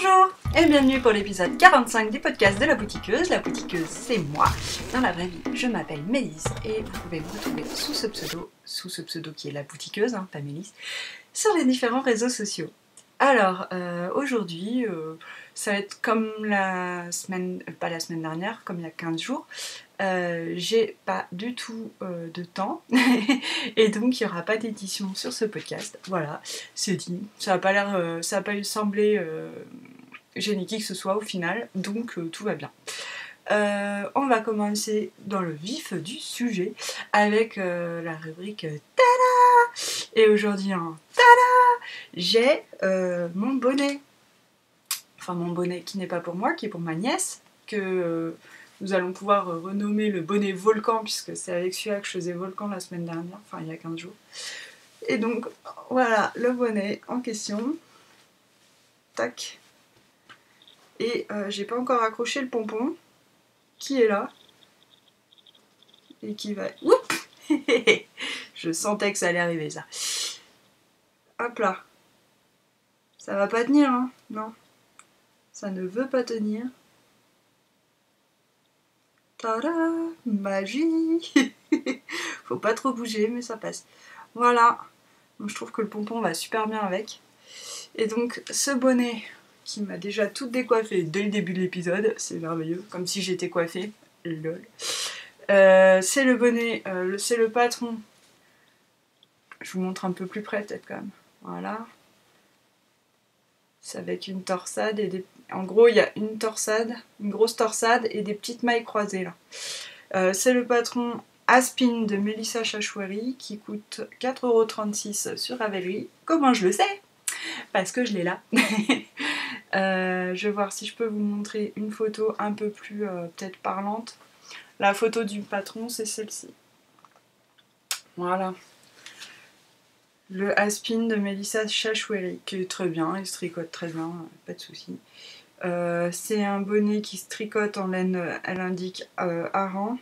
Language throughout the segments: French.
Bonjour et bienvenue pour l'épisode 45 du podcast de La Boutiqueuse. La Boutiqueuse, c'est moi. Dans la vraie vie, je m'appelle Mélisse et vous pouvez me retrouver sous ce pseudo qui est La Boutiqueuse, hein, pas Mélisse, sur les différents réseaux sociaux. Alors, aujourd'hui, ça va être comme la semaine, pas la semaine dernière, comme il y a 15 jours. J'ai pas du tout de temps et donc il n'y aura pas d'édition sur ce podcast. Voilà, c'est dit. Ça n'a pas l'air, ça n'a pas semblé gêner qui que ce soit au final, donc tout va bien. On va commencer dans le vif du sujet avec la rubrique Tada. Et aujourd'hui, en Tada, j'ai mon bonnet. Enfin, mon bonnet qui n'est pas pour moi, qui est pour ma nièce, que nous allons pouvoir renommer le bonnet Volcan, puisque c'est avec celui-là que je faisais Volcan la semaine dernière, enfin il y a 15 jours. Et donc, voilà, le bonnet en question. Tac. Et j'ai pas encore accroché le pompon, qui est là. Et qui va... Oups. Je sentais que ça allait arriver, ça. Hop là. Ça va pas tenir, hein? Non. Ça ne veut pas tenir. Tada! Magie! Faut pas trop bouger, mais ça passe. Voilà. Donc, je trouve que le pompon va super bien avec. Et donc, ce bonnet qui m'a déjà tout décoiffé dès le début de l'épisode, c'est merveilleux, comme si j'étais coiffée. Lol. C'est le bonnet, c'est le patron. Je vous montre un peu plus près, peut-être quand même. Voilà. C'est avec une torsade et des... En gros, il y a une torsade, une grosse torsade et des petites mailles croisées là. C'est le patron Aspin de Melissa Chachouerie qui coûte 4,36€ sur Ravelry. Comment je le sais? Parce que je l'ai là. Je vais voir si je peux vous montrer une photo un peu plus peut-être parlante. La photo du patron, c'est celle-ci. Voilà. Le Aspin de Melissa Chachouerie, qui est très bien, il se tricote très bien, pas de soucis. C'est un bonnet qui se tricote en laine, elle indique Aran.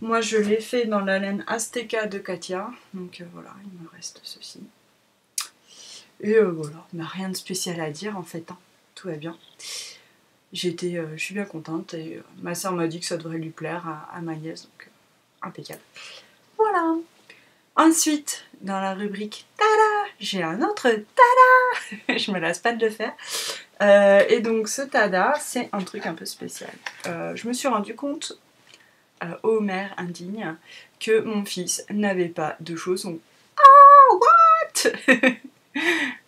Moi je l'ai fait dans la laine Azteca de Katia, donc voilà, il me reste ceci. Et voilà, on n'a rien de spécial à dire en fait, hein. Tout va bien. Je suis bien contente et ma soeur m'a dit que ça devrait lui plaire à ma nièce, donc impeccable. Voilà. Ensuite, dans la rubrique Tada, j'ai un autre Tada. Je me lasse pas de le faire. Et donc ce Tada, c'est un truc un peu spécial. Je me suis rendu compte, ô mère indigne, que mon fils n'avait pas de chaussons. Ah, what?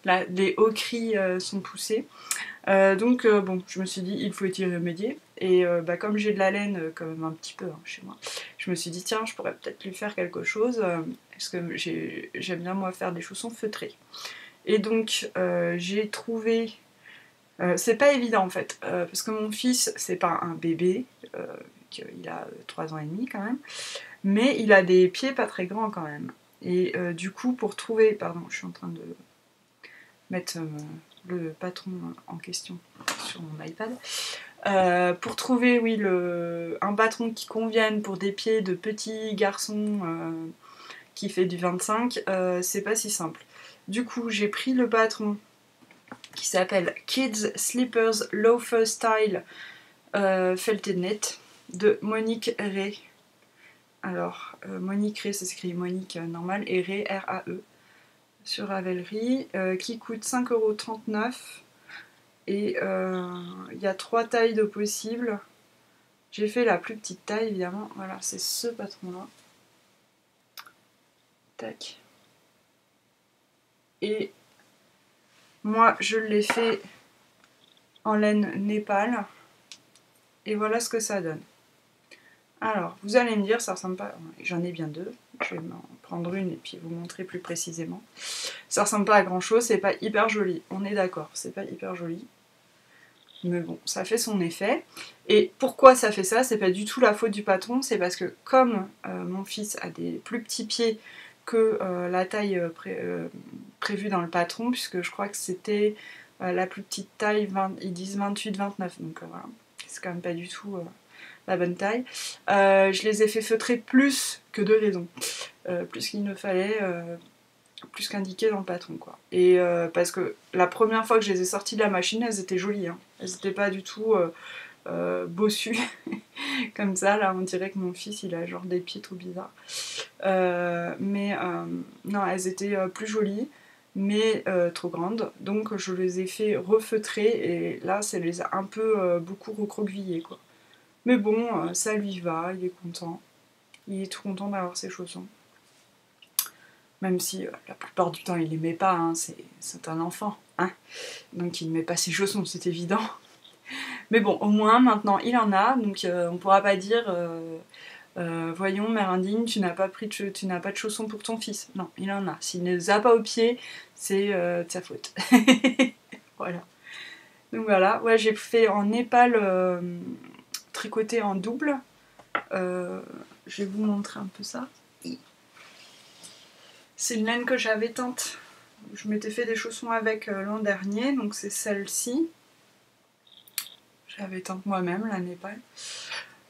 Là, les hauts cris sont poussés. Donc bon, je me suis dit, il faut y remédier. Et comme j'ai de la laine quand même un petit peu chez moi, je me suis dit, tiens, je pourrais peut-être lui faire quelque chose. Parce que j'aime bien moi faire des chaussons feutrés. Et donc j'ai trouvé... c'est pas évident en fait, parce que mon fils, c'est pas un bébé, il a 3 ans et demi quand même, mais il a des pieds pas très grands quand même. Et du coup, pour trouver... Pardon, je suis en train de mettre le patron en question sur mon iPad. Pour trouver, oui, un patron qui convienne pour des pieds de petits garçons qui fait du 25, c'est pas si simple. Du coup, j'ai pris le patron qui s'appelle Kids Slippers Loafer Style Felted Net de Monique Ray. Alors, Monique Ray, ça s'écrit Monique normal et Ray, R-A-E, sur Ravelry, qui coûte 5,39€. Et il y a 3 tailles de possibles. J'ai fait la plus petite taille, évidemment. Voilà, c'est ce patron-là. Tac. Et moi, je l'ai fait en laine Népal. Et voilà ce que ça donne. Alors, vous allez me dire, ça ressemble pas... J'en ai bien 2. Je vais m'en prendre une et puis vous montrer plus précisément. Ça ressemble pas à grand-chose, c'est pas hyper joli. On est d'accord, c'est pas hyper joli. Mais bon, ça fait son effet. Et pourquoi ça fait ça? C'est pas du tout la faute du patron, c'est parce que comme mon fils a des plus petits pieds que la taille prévue dans le patron, puisque je crois que c'était la plus petite taille, ils disent 28-29, donc voilà, c'est quand même pas du tout la bonne taille. Je les ai fait feutrer plus que de raison, plus qu'il ne fallait, plus qu'indiqué dans le patron, quoi. Et parce que la première fois que je les ai sorties de la machine, elles étaient jolies, hein. Elles n'étaient pas du tout bossues comme ça. Là, on dirait que mon fils, il a genre des pieds trop bizarres. Non, elles étaient plus jolies, mais trop grandes. Donc, je les ai fait refeutrer et là, ça les a un peu beaucoup recroquevillées, quoi. Mais bon, ça lui va, il est content. Il est tout content d'avoir ses chaussons. Même si la plupart du temps il les met pas, hein, c'est un enfant, hein, donc il ne met pas ses chaussons, c'est évident. Mais bon, au moins maintenant il en a, donc on pourra pas dire voyons mère indigne, tu n'as pas de chaussons pour ton fils. Non, il en a. S'il ne les a pas aux pieds, c'est de sa faute. Voilà. Donc voilà, ouais, j'ai fait en népal tricoté en double. Je vais vous montrer un peu ça. C'est une laine que j'avais teinte. Je m'étais fait des chaussons avec l'an dernier, donc c'est celle-ci. J'avais teinte moi-même, la Népal.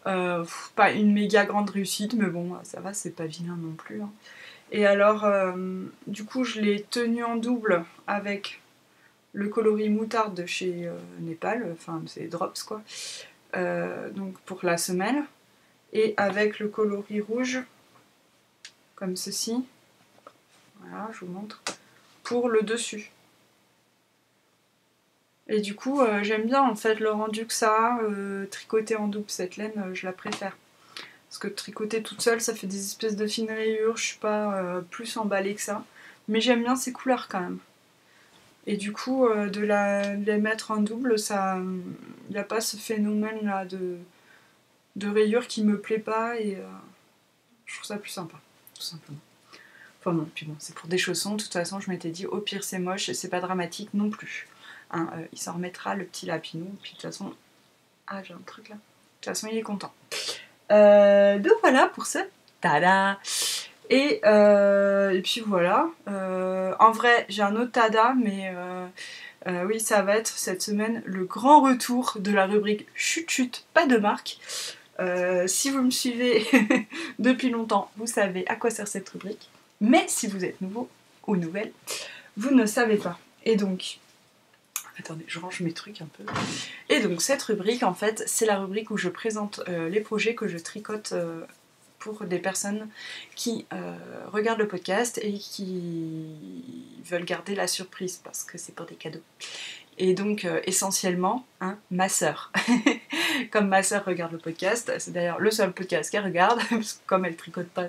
Pas une méga grande réussite, mais bon, ça va, c'est pas vilain non plus. Hein. Et alors, du coup, je l'ai tenue en double avec le coloris moutarde de chez Népal, enfin, c'est Drops quoi. Donc pour la semelle. Et avec le coloris rouge, comme ceci. Voilà, je vous montre. Pour le dessus. Et du coup, j'aime bien en fait le rendu que ça a. Tricoter en double cette laine, je la préfère. Parce que tricoter toute seule, ça fait des espèces de fines rayures. Je suis pas plus emballée que ça. Mais j'aime bien ces couleurs quand même. Et du coup, de les mettre en double, ça, il n'y a pas ce phénomène là de rayures qui me plaît pas. Et je trouve ça plus sympa, tout simplement. Enfin bon, puis bon, c'est pour des chaussons. De toute façon, je m'étais dit, au pire c'est moche et c'est pas dramatique non plus. Hein, il s'en remettra le petit lapinou. Puis de toute façon, ah j'ai un truc là. De toute façon, il est content. Donc voilà pour ce tada. Et puis voilà. En vrai, j'ai un autre tada, mais oui, ça va être cette semaine le grand retour de la rubrique chut chut, pas de marque. Si vous me suivez depuis longtemps, vous savez à quoi sert cette rubrique. Mais si vous êtes nouveau ou nouvelle, vous ne savez pas. Et donc, attendez, je range mes trucs un peu. Et donc cette rubrique, en fait, c'est la rubrique où je présente les projets que je tricote pour des personnes qui regardent le podcast et qui veulent garder la surprise parce que c'est pour des cadeaux. Et donc essentiellement, hein, ma sœur. Comme ma sœur regarde le podcast, c'est d'ailleurs le seul podcast qu'elle regarde, parce que comme elle tricote pas,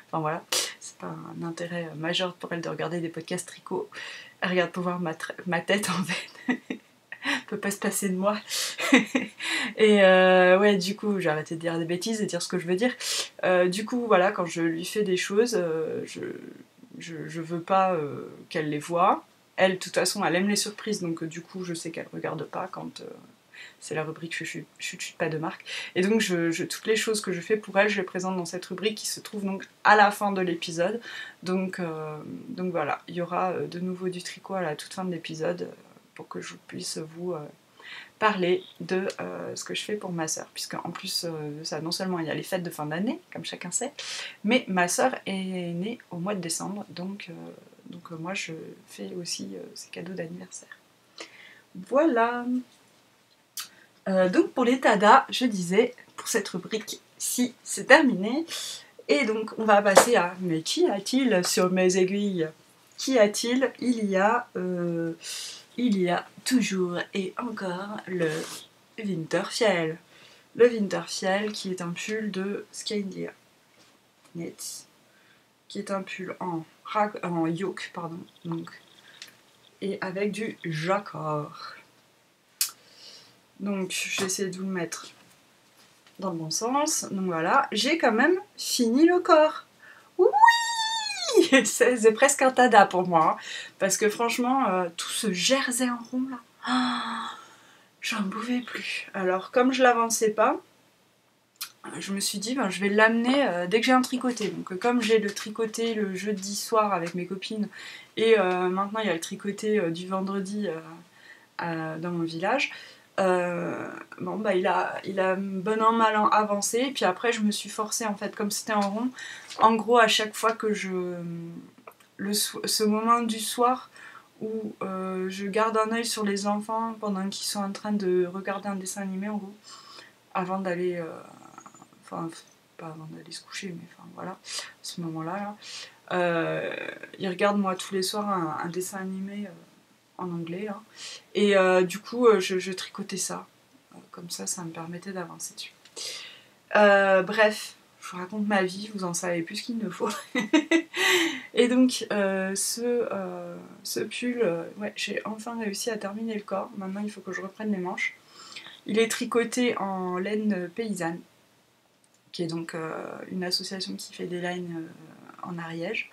enfin voilà, c'est pas un intérêt majeur pour elle de regarder des podcasts tricot. Elle regarde pour voir ma tête en fait. Elle peut pas se passer de moi. Et ouais, du coup, j'ai arrêté de dire des bêtises et de dire ce que je veux dire. Du coup, voilà, quand je lui fais des choses, je veux pas qu'elle les voie. Elle, de toute façon, elle aime les surprises, donc du coup, je sais qu'elle regarde pas quand c'est la rubrique chut pas de marque. Et donc, toutes les choses que je fais pour elle, je les présente dans cette rubrique qui se trouve donc à la fin de l'épisode. Donc voilà, il y aura de nouveau du tricot à la toute fin de l'épisode pour que je puisse vous parler de ce que je fais pour ma sœur. Puisque en plus de ça, non seulement il y a les fêtes de fin d'année, comme chacun sait, mais ma sœur est née au mois de décembre, donc moi je fais aussi ses cadeaux d'anniversaire. Voilà. Donc pour les tadas, je disais, pour cette rubrique, si c'est terminé. Et donc on va passer à, mais qui a-t-il sur mes aiguilles? Qui a-t-il? Il y a toujours et encore le Winterfjell. Le Winterfjell qui est un pull de Skandia Knits, qui est un pull en yoke, pardon, donc, et avec du jacquard. Donc j'essaie de vous le mettre dans le bon sens. Donc voilà, j'ai quand même fini le corps. Oui, c'est presque un tada pour moi, hein, parce que franchement, tout ce jersey en rond là, oh, j'en pouvais plus. Alors comme je l'avançais pas, je me suis dit ben, je vais l'amener dès que j'ai un tricoté. Donc comme j'ai le tricoté le jeudi soir avec mes copines et maintenant il y a le tricoté du vendredi dans mon village. Bon bah il a bon an mal an avancé et puis après je me suis forcée en fait comme c'était en rond, en gros à chaque fois que ce moment du soir où je garde un œil sur les enfants pendant qu'ils sont en train de regarder un dessin animé en gros, avant d'aller... enfin, pas avant d'aller se coucher, mais enfin voilà, à ce moment-là, ils regardent moi tous les soirs un dessin animé en anglais, là. Et du coup, je tricotais ça. Comme ça me permettait d'avancer dessus. Bref, je vous raconte ma vie, vous en savez plus qu'il ne faut. Et donc, ce pull, ouais, j'ai enfin réussi à terminer le corps. Maintenant, il faut que je reprenne les manches. Il est tricoté en laine paysanne, qui est donc une association qui fait des laines en Ariège.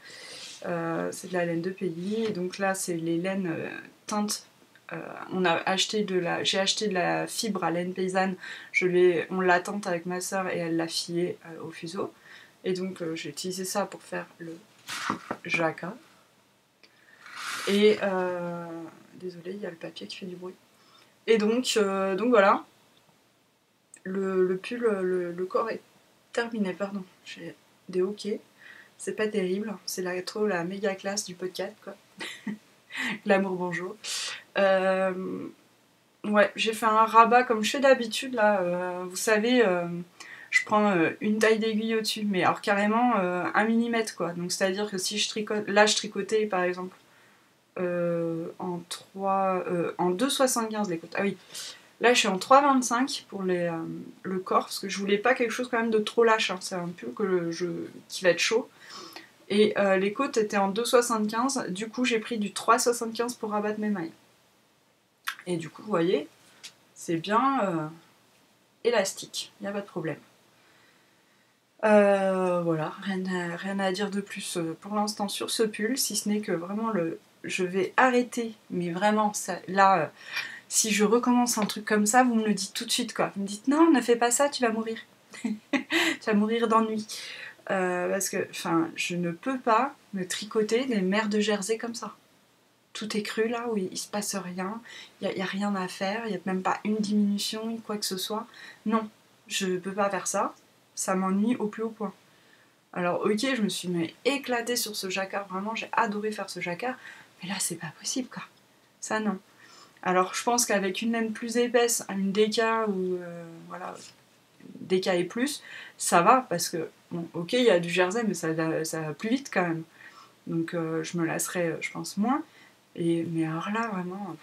C'est de la laine de pays. Et donc là, c'est les laines teintes. J'ai acheté de la fibre à laine paysanne, on l'a teinte avec ma soeur et elle l'a fiée au fuseau. Et donc j'ai utilisé ça pour faire le jacquard. Et désolée, il y a le papier qui fait du bruit. Et donc voilà, le pull, le corps est terminé, pardon. J'ai des hoquets, c'est pas terrible, c'est la méga classe du podcast quoi. L'amour bonjour. Ouais, j'ai fait un rabat comme je fais d'habitude là. Vous savez, je prends une taille d'aiguille au-dessus, mais alors carrément 1 mm quoi. Donc c'est à dire que si je tricote, là je tricotais par exemple en 2,75 les côtes. Ah oui, là je suis en 3,25 pour le corps parce que je voulais pas quelque chose quand même de trop lâche. Hein. C'est un pull qui va être chaud. Et les côtes étaient en 2,75, du coup j'ai pris du 3,75 pour rabattre mes mailles. Et du coup, vous voyez, c'est bien élastique, il n'y a pas de problème. Voilà, rien à dire de plus pour l'instant sur ce pull, si ce n'est que vraiment je vais arrêter, mais vraiment, là, si je recommence un truc comme ça, vous me le dites tout de suite, quoi. Vous me dites, non, ne fais pas ça, tu vas mourir. Tu vas mourir d'ennui. Parce que, enfin, je ne peux pas me tricoter des mers de Jersey comme ça. Tout est cru là, où il se passe rien, il n'y a rien à faire, il n'y a même pas une diminution, quoi que ce soit. Non, je ne peux pas faire ça, ça m'ennuie au plus haut point. Alors ok, je me suis éclatée sur ce jacquard, vraiment j'ai adoré faire ce jacquard, mais là c'est pas possible quoi, ça non. Alors je pense qu'avec une laine plus épaisse, une DK ou voilà, DK et plus, ça va, parce que bon ok il y a du jersey mais ça va plus vite quand même. Donc je me lasserai je pense moins. Mais alors là, vraiment,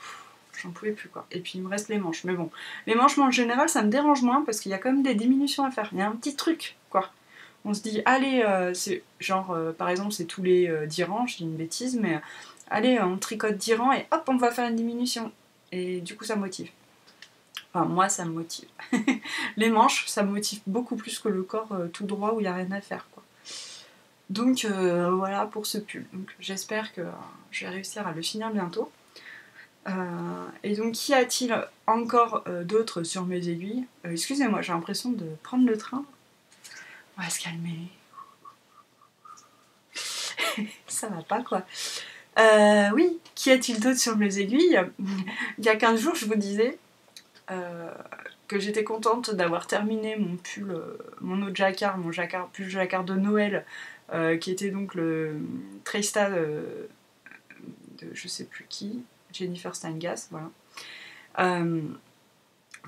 j'en pouvais plus quoi. Et puis il me reste les manches. Mais bon, les manches, moi en général, ça me dérange moins parce qu'il y a quand même des diminutions à faire. Il y a un petit truc quoi. On se dit, allez, c'est genre, par exemple, c'est tous les 10 rangs, je dis une bêtise, mais allez, on tricote 10 rangs et hop, on va faire une diminution. Et du coup, ça motive. Enfin, moi, ça me motive. Les manches, ça me motive beaucoup plus que le corps tout droit où il n'y a rien à faire quoi. Donc voilà pour ce pull. Donc, j'espère que je vais réussir à le finir bientôt. Et donc, qu'y a-t-il encore d'autres sur mes aiguilles excusez-moi, j'ai l'impression de prendre le train. On va se calmer. Ça va pas quoi. Oui, qu'y a-t-il d'autre sur mes aiguilles Il y a 15 jours, je vous disais que j'étais contente d'avoir terminé mon pull, mon autre jacquard, pull jacquard de Noël, qui était donc le Trista de je sais plus qui, Jennifer Steingass, voilà.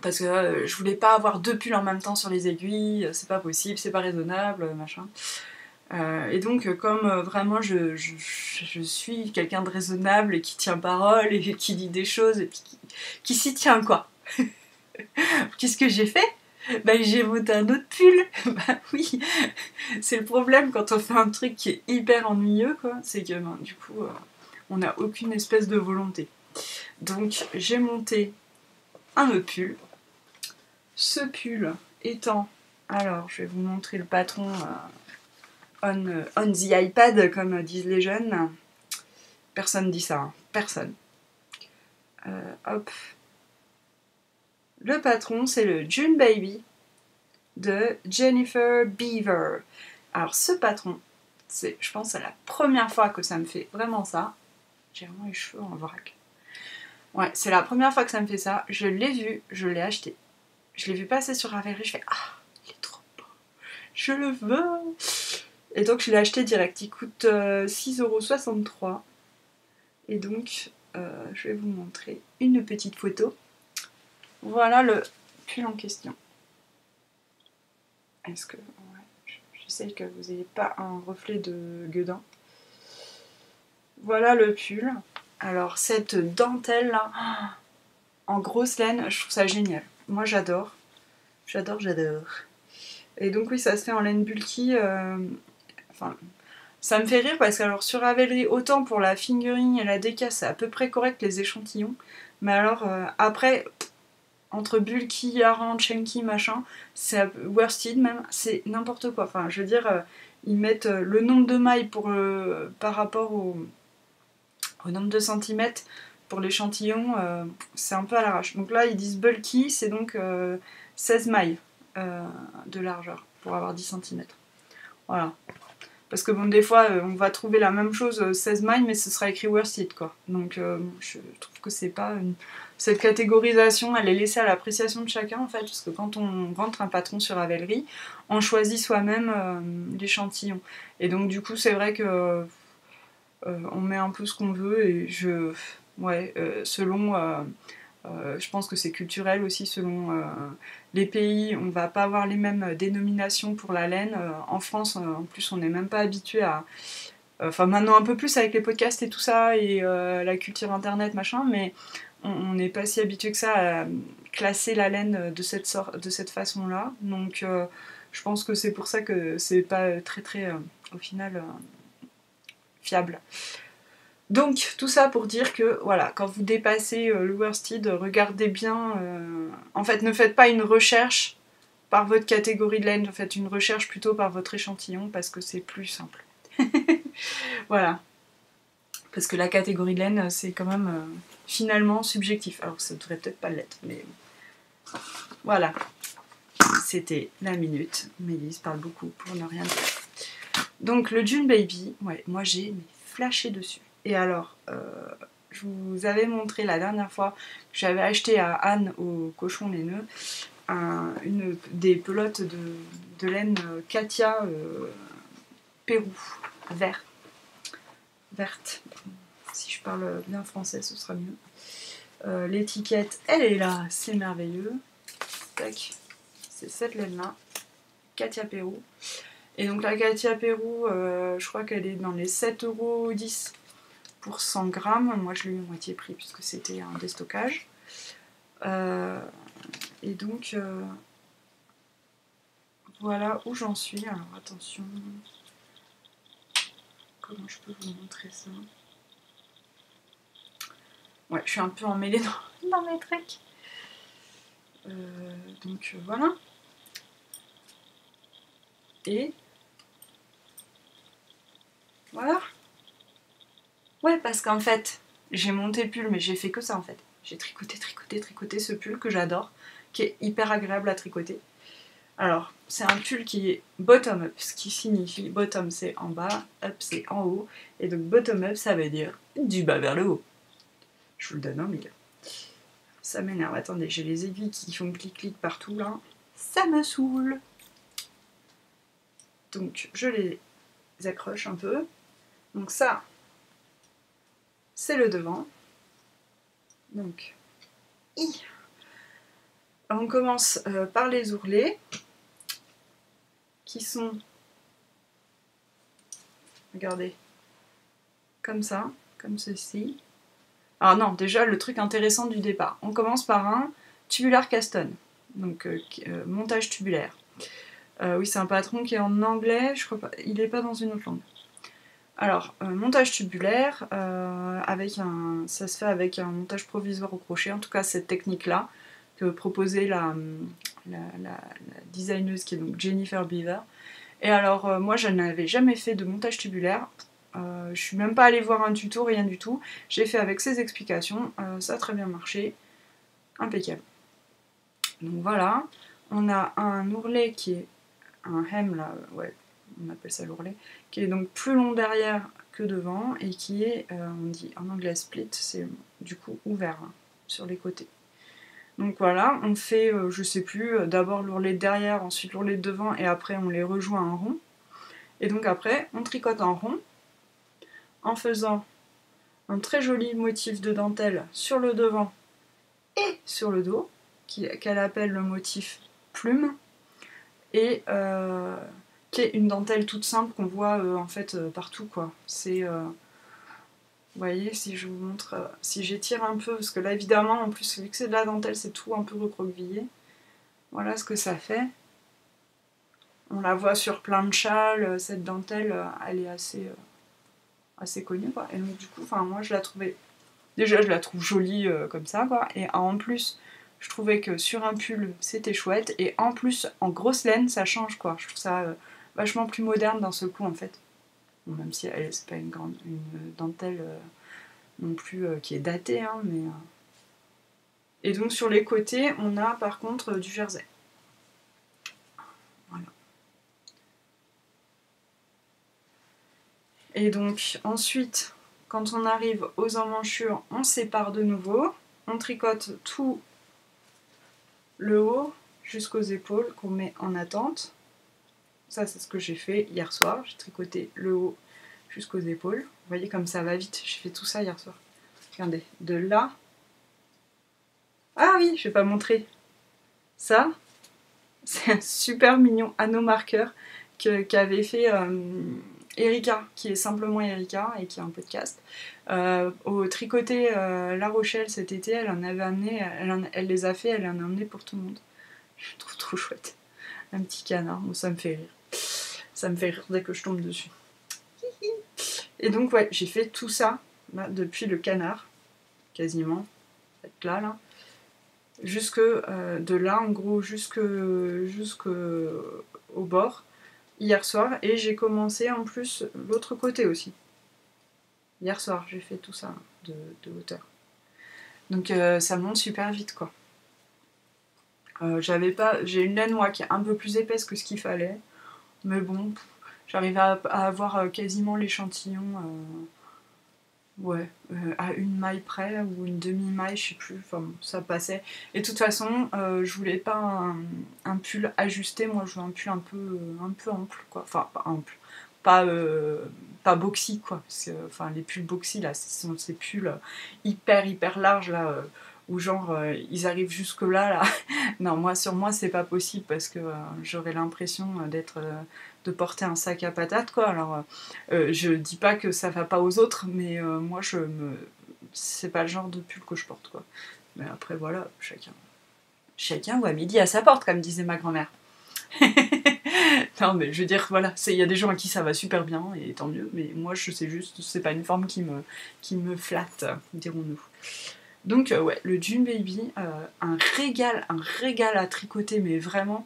Parce que je voulais pas avoir 2 pulls en même temps sur les aiguilles, c'est pas possible, c'est pas raisonnable, machin. Et donc, comme vraiment je suis quelqu'un de raisonnable et qui tient parole et qui dit des choses et puis qui s'y tient, quoi. Qu'est-ce que j'ai fait ? Ben, j'ai voté un autre pull. Bah oui, c'est le problème quand on fait un truc qui est hyper ennuyeux, quoi. C'est que ben, du coup, on n'a aucune espèce de volonté. Donc, j'ai monté un autre pull. Ce pull étant... Alors, je vais vous montrer le patron on the iPad, comme disent les jeunes. Personne dit ça, hein. Personne. Hop. Le patron, c'est le June Baby de Jennifer Beaver. Alors, ce patron, je pense que c'est la première fois que ça me fait vraiment ça. J'ai vraiment les cheveux en vrac. Ouais, c'est la première fois que ça me fait ça. Je l'ai vu, je l'ai acheté. Je l'ai vu passer sur Ravelry, je fais « Ah, il est trop beau, je le veux !» Et donc je l'ai acheté direct, il coûte 6,63 €. Et donc je vais vous montrer une petite photo. Voilà le pull en question. Est-ce que... Ouais, j'essaie que vous n'ayez pas un reflet de gueudin. Voilà le pull. Alors cette dentelle là, en grosse laine, je trouve ça génial. Moi j'adore. J'adore, j'adore. Et donc oui, ça se fait en laine bulky. Enfin, ça me fait rire parce que alors sur Ravelry, autant pour la fingering et la déca, c'est à peu près correct les échantillons. Mais alors après, entre bulky, Aran, chunky, machin, c'est worsted même, c'est n'importe quoi. Enfin, je veux dire, ils mettent le nombre de mailles par rapport au nombre de centimètres pour l'échantillon, c'est un peu à l'arrache. Donc là, ils disent bulky, c'est donc 16 mailles de largeur pour avoir 10 centimètres. Voilà. Parce que bon, des fois, on va trouver la même chose, 16 mailles, mais ce sera écrit worsted, quoi. Donc je trouve que c'est pas cette catégorisation, elle est laissée à l'appréciation de chacun, en fait, parce que quand on rentre un patron sur Ravelry, on choisit soi-même l'échantillon. Et donc du coup, c'est vrai que on met un peu ce qu'on veut, et selon... je pense que c'est culturel aussi, selon les pays, on va pas avoir les mêmes dénominations pour la laine. En France, en plus, on n'est même pas habitué à... Enfin, maintenant un peu plus avec les podcasts et tout ça, et la culture internet, machin, mais on n'est pas si habitué que ça à classer la laine de cette façon-là. Donc, je pense que c'est pour ça que c'est pas très, très, au final, fiable. Donc, tout ça pour dire que, voilà, quand vous dépassez le worsted, regardez bien... en fait, ne faites pas une recherche par votre catégorie de laine, faites une recherche plutôt par votre échantillon, parce que c'est plus simple. Voilà. Parce que la catégorie de laine, c'est quand même finalement subjectif. Alors, ça devrait peut-être pas l'être, mais... Voilà. C'était la minute. Mélisse parle beaucoup pour ne rien dire. Donc, le June Baby, ouais, moi j'ai flashé dessus. Et alors, je vous avais montré la dernière fois que j'avais acheté à Anne au cochon laineux des pelotes de laine Katia Pérou, verte. Si je parle bien français, ce sera mieux. L'étiquette, elle est là, c'est merveilleux. Tac, c'est cette laine-là, Katia Pérou. Et donc la Katia Pérou, je crois qu'elle est dans les 7,10 € pour 100 grammes. Moi je l'ai eu à moitié prix puisque c'était un déstockage. Et donc voilà où j'en suis. Alors attention, comment je peux vous montrer ça? Ouais, je suis un peu emmêlée dans mes trucs. Donc voilà. Et voilà. Ouais, parce qu'en fait, j'ai monté le pull, mais j'ai fait que ça en fait. J'ai tricoté ce pull que j'adore, qui est hyper agréable à tricoter. Alors, c'est un pull qui est bottom up, ce qui signifie bottom c'est en bas, up c'est en haut, et donc bottom up ça veut dire du bas vers le haut. Je vous le donne en mille. Ça m'énerve, attendez, j'ai les aiguilles qui font clic-clic partout là. Ça me saoule. Donc, je les accroche un peu. Donc ça, c'est le devant. Donc, on commence par les ourlets, qui sont, regardez, comme ça, comme ceci. Alors non, déjà le truc intéressant du départ. On commence par un tubular caston, donc montage tubulaire. Oui, c'est un patron qui est en anglais, je crois pas, il n'est pas dans une autre langue. Alors, montage tubulaire, ça se fait avec un montage provisoire au crochet, en tout cas cette technique-là, que proposait la designeuse qui est donc Jennifer Beaver. Et alors, moi je n'avais jamais fait de montage tubulaire, je suis même pas allée voir un tuto, rien du tout. J'ai fait avec ses explications, ça a très bien marché, impeccable. Donc voilà, on a un ourlet qui est un hem là, ouais, on appelle ça l'ourlet, qui est donc plus long derrière que devant et qui est, on dit en anglais split, c'est du coup ouvert hein, sur les côtés. Donc voilà, on fait, je sais plus, d'abord l'ourlet de derrière, ensuite l'ourlet de devant et après on les rejoint en rond. Et donc après, on tricote en rond, en faisant un très joli motif de dentelle sur le devant et sur le dos, qu'elle appelle le motif plume, et qui est une dentelle toute simple qu'on voit en fait partout, quoi. C'est... vous voyez, si je vous montre, si j'étire un peu, parce que là évidemment, en plus, vu que c'est de la dentelle, c'est tout un peu recroquevillé. Voilà ce que ça fait. On la voit sur plein de châles, cette dentelle, elle est assez connue, quoi. Et donc du coup, moi je la trouvais... Déjà, je la trouve jolie comme ça, quoi. Et en plus, je trouvais que sur un pull, c'était chouette. Et en plus, en grosse laine, ça change, quoi. Je trouve ça vachement plus moderne d'un seul coup, en fait. Bon, même si c'est pas une dentelle non plus qui est datée, hein, mais... Et donc, sur les côtés, on a par contre du jersey. Voilà. Et donc, ensuite, quand on arrive aux emmanchures, on sépare de nouveau. On tricote tout le haut jusqu'aux épaules qu'on met en attente. Ça, c'est ce que j'ai fait hier soir. J'ai tricoté le haut jusqu'aux épaules. Vous voyez comme ça va vite. J'ai fait tout ça hier soir. Regardez, de là... Ah oui, je vais pas montrer. Ça, c'est un super mignon anneau marqueur qu'avait fait Erika, qui est simplement Erika et qui a un podcast. Au tricoté La Rochelle cet été, elle en avait amené, elle les a fait, elle en a amené pour tout le monde. Je trouve trop chouette. Un petit canard, bon, ça me fait rire. Ça me fait rire dès que je tombe dessus. Et donc ouais, j'ai fait tout ça là, depuis le canard, quasiment, là, jusque de là en gros jusqu'au bord hier soir, et j'ai commencé en plus l'autre côté aussi. Hier soir, j'ai fait tout ça de hauteur. Donc ça monte super vite, quoi. J'ai une laine moi qui est un peu plus épaisse que ce qu'il fallait, mais bon, j'arrive à avoir quasiment l'échantillon à une maille près ou une demi-maille, je sais plus, enfin bon, ça passait. Et de toute façon, je voulais pas un pull ajusté, moi je veux un pull un peu ample, quoi. Enfin, pas ample, pas boxy, quoi. Parce que, les pulls boxy, là, ce sont ces pulls hyper larges, là, où genre, ils arrivent jusque là. Non, sur moi, c'est pas possible, parce que j'aurais l'impression de porter un sac à patates, quoi. Alors, je dis pas que ça va pas aux autres, mais moi, c'est pas le genre de pull que je porte, quoi. Mais après, voilà, chacun voit midi à sa porte, comme disait ma grand-mère. Non, mais je veux dire, voilà, il y a des gens à qui ça va super bien, et tant mieux, mais moi, je sais juste, c'est pas une forme qui me flatte, dirons-nous. Donc, ouais, le June Baby, un régal à tricoter, mais vraiment,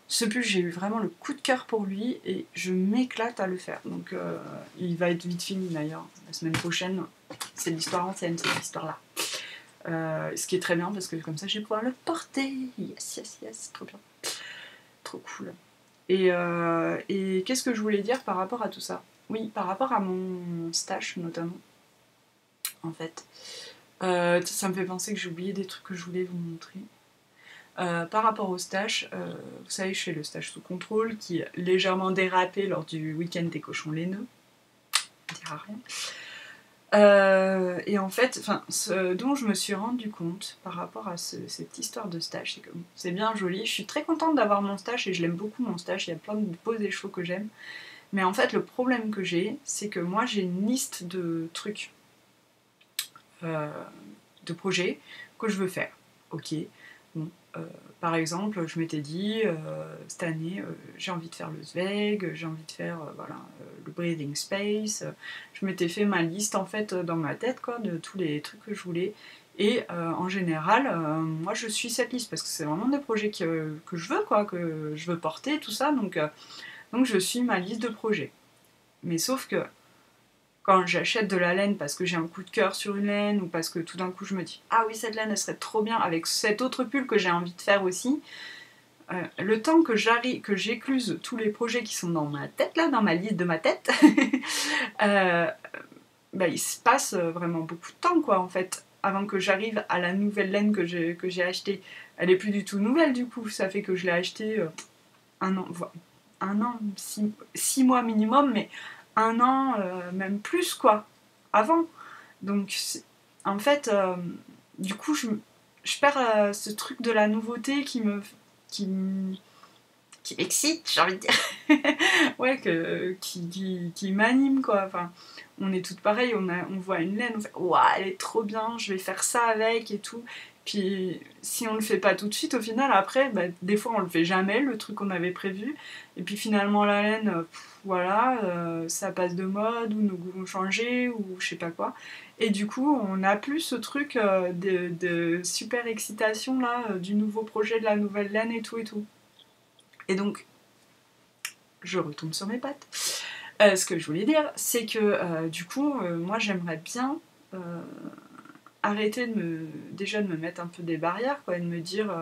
ce pull, j'ai eu vraiment le coup de cœur pour lui, et je m'éclate à le faire. Donc, il va être vite fini d'ailleurs, la semaine prochaine, c'est l'histoire ancienne, cette histoire-là. Ce qui est très bien, parce que comme ça, je vais pouvoir le porter. Yes, trop bien. Trop cool. Et qu'est-ce que je voulais dire par rapport à tout ça? Oui, par rapport à mon stash, notamment, en fait. Ça me fait penser que j'ai oublié des trucs que je voulais vous montrer. Par rapport au stash, vous savez, je fais le stash sous contrôle, qui est légèrement dérapé lors du week-end des cochons laineux. On dira rien. Et en fait, ce dont je me suis rendu compte par rapport à cette histoire de stash, c'est que c'est bien joli. Je suis très contente d'avoir mon stash et je l'aime beaucoup, mon stash. Il y a plein de poses et chevaux que j'aime. Mais en fait, le problème que j'ai, c'est que moi, j'ai une liste de trucs, de projets que je veux faire. Ok, bon. Par exemple, je m'étais dit, cette année, j'ai envie de faire le Zweig, j'ai envie de faire le Breathing Space. Je m'étais fait ma liste en fait dans ma tête, quoi, de tous les trucs que je voulais. Et en général, moi je suis cette liste parce que c'est vraiment des projets que je veux, quoi, que je veux porter, tout ça. Donc je suis ma liste de projets. Mais sauf que quand j'achète de la laine parce que j'ai un coup de cœur sur une laine, ou parce que tout d'un coup je me dis ah oui, cette laine elle serait trop bien avec cet autre pull que j'ai envie de faire aussi, le temps que j'écluse tous les projets qui sont dans ma tête, là, dans ma liste de ma tête, il se passe vraiment beaucoup de temps, quoi, en fait, avant que j'arrive à la nouvelle laine que j'ai achetée. Elle est plus du tout nouvelle, du coup, ça fait que je l'ai achetée un an, un an, 6 mois minimum, mais un an, même plus quoi, avant. Donc en fait, du coup, je perds ce truc de la nouveauté qui m'excite, j'ai envie de dire. Ouais, qui m'anime quoi. Enfin, on est toutes pareilles, on voit une laine, on fait waouh, elle est trop bien, je vais faire ça avec et tout. Puis si on le fait pas tout de suite, au final, après, bah, des fois on le fait jamais, le truc qu'on avait prévu. Et puis finalement, la laine, voilà, ça passe de mode, ou nos goûts ont changé, ou je sais pas quoi. Et du coup, on n'a plus ce truc de super excitation là, du nouveau projet, de la nouvelle laine et tout et tout. Et donc, je retombe sur mes pattes. Ce que je voulais dire, c'est que du coup, moi j'aimerais bien arrêter déjà de me mettre un peu des barrières, quoi, et de me dire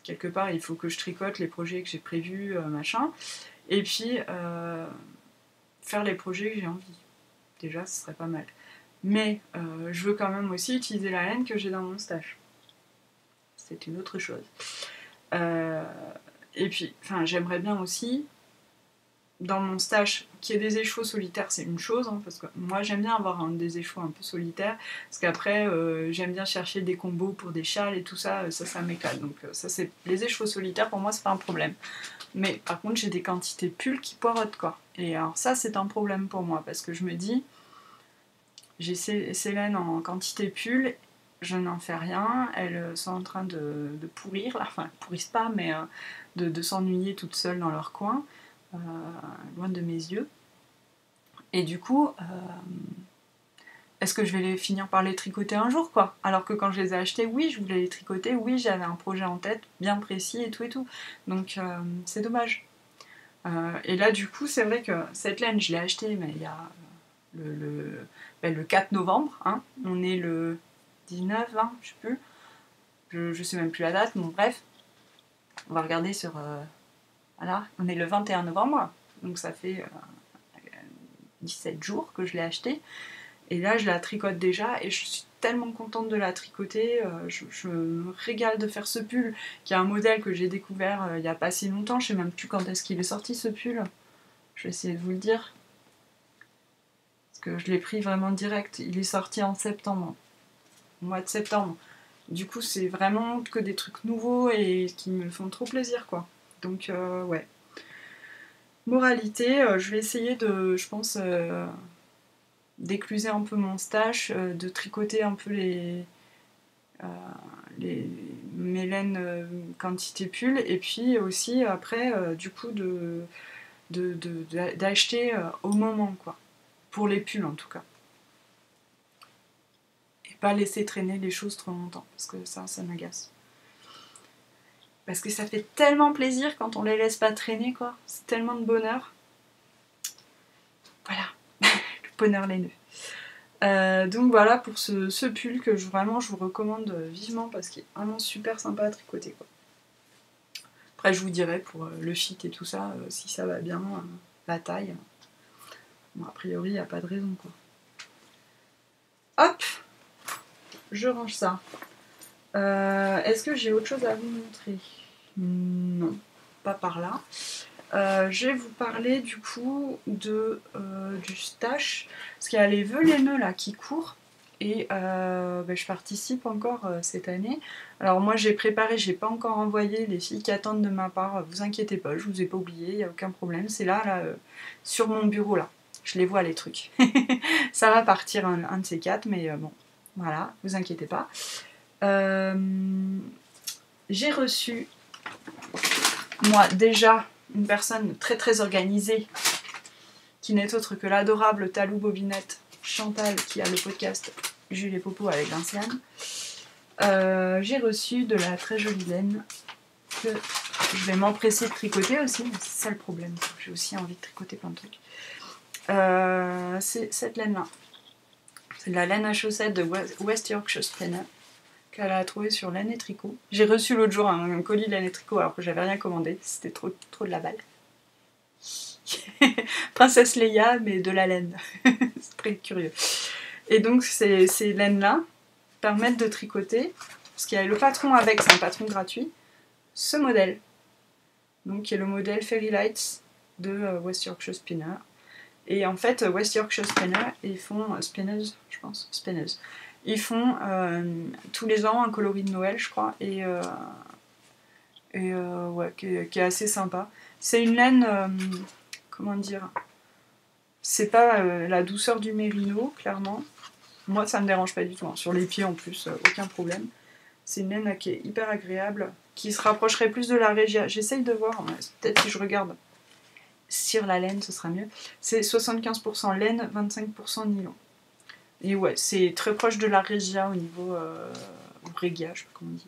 quelque part il faut que je tricote les projets que j'ai prévus, machin, et puis faire les projets que j'ai envie. Déjà, ce serait pas mal. Mais je veux quand même aussi utiliser la laine que j'ai dans mon stash. C'est une autre chose. Et puis, j'aimerais bien aussi, dans mon stash, qu'il y ait des échos solitaires, c'est une chose, hein, parce que moi j'aime bien avoir des échos un peu solitaires, parce qu'après j'aime bien chercher des combos pour des châles et tout ça, ça m'éclate. Donc ça, c'est les échos solitaires, pour moi c'est pas un problème. Mais par contre j'ai des quantités pulls qui poirotent quoi. Et alors ça c'est un problème pour moi, parce que je me dis, j'ai ces laines en quantité pull, je n'en fais rien, elles sont en train de pourrir, là. Enfin elles pourrissent pas, mais de s'ennuyer toutes seules dans leur coin. Loin de mes yeux. Et du coup, est-ce que je vais finir par les tricoter un jour, quoi? Alors que quand je les ai achetés, oui, je voulais les tricoter, oui, j'avais un projet en tête bien précis et tout et tout. Donc c'est dommage. Et là, du coup, c'est vrai que cette laine, je l'ai achetée, mais il y a le 4 novembre. Hein. On est le 19, hein, je sais plus. Je sais même plus la date, bon bref. On va regarder sur... voilà, on est le 21 novembre, donc ça fait 17 jours que je l'ai acheté. Et là, je la tricote déjà et je suis tellement contente de la tricoter. Je me régale de faire ce pull, qui est un modèle que j'ai découvert il n'y a pas si longtemps. Je sais même plus quand est-ce qu'il est sorti ce pull. Je vais essayer de vous le dire. Parce que je l'ai pris vraiment direct. Il est sorti en septembre, au mois de septembre. Du coup, c'est vraiment que des trucs nouveaux et qui me font trop plaisir, quoi. Donc, ouais. Moralité, je vais essayer de, je pense, d'écluser un peu mon stash, de tricoter un peu mes laines quantité pull, et puis aussi après, du coup, d'acheter au moment, quoi. Pour les pulls, en tout cas. Et pas laisser traîner les choses trop longtemps, parce que ça m'agace. Parce que ça fait tellement plaisir quand on les laisse pas traîner, quoi. C'est tellement de bonheur. Voilà, le bonheur laineux. Donc voilà pour ce pull que vraiment je vous recommande vivement, parce qu'il est vraiment super sympa à tricoter, quoi. Après je vous dirai pour le fit et tout ça, si ça va bien, la taille. Bon, a priori il n'y a pas de raison, quoi. Hop, je range ça. Est-ce que j'ai autre chose à vous montrer? Non, pas par là. Je vais vous parler du coup du stash, parce qu'il y a les vœux laineux là qui courent, et je participe encore cette année. Alors moi j'ai préparé, j'ai pas encore envoyé, les filles qui attendent de ma part, vous inquiétez pas, je vous ai pas oublié, il n'y a aucun problème, c'est là sur mon bureau là, je les vois les trucs. Ça va partir un de ces quatre, mais bon, voilà, vous inquiétez pas. J'ai reçu, moi déjà, une personne très très organisée, qui n'est autre que l'adorable Talou Bobinette Chantal, qui a le podcast Jules et Popo avec Vinciane. J'ai reçu de la très jolie laine que je vais m'empresser de tricoter aussi, mais c'est ça le problème, j'ai aussi envie de tricoter plein de trucs. C'est cette laine là, c'est de la laine à chaussettes de West Yorkshire Spinner, qu'elle a trouvé sur Laine et Tricot. J'ai reçu l'autre jour un colis Laine et Tricot alors que j'avais rien commandé, c'était trop de la balle. Princesse Leia, mais de la laine. C'est très curieux. Et donc ces laines-là permettent de tricoter, parce qu'il y a le patron avec, c'est un patron gratuit, ce modèle. donc qui est le modèle Fairy Lights de West Yorkshire Spinner. Et en fait, West Yorkshire Spinner, ils font Spinners, je pense, Spinners. Ils font tous les ans un coloris de Noël, je crois, et ouais, qui est assez sympa. C'est une laine, comment dire, c'est pas la douceur du mérino, clairement. Moi, ça me dérange pas du tout. Hein. Sur les pieds, en plus, aucun problème. C'est une laine qui est hyper agréable, qui se rapprocherait plus de la Regia. J'essaye de voir, peut-être si je regarde sur la laine, ce sera mieux. C'est 75% laine, 25% nylon. Et ouais, c'est très proche de la Regia au niveau... ou Regia, je sais pas comment on dit.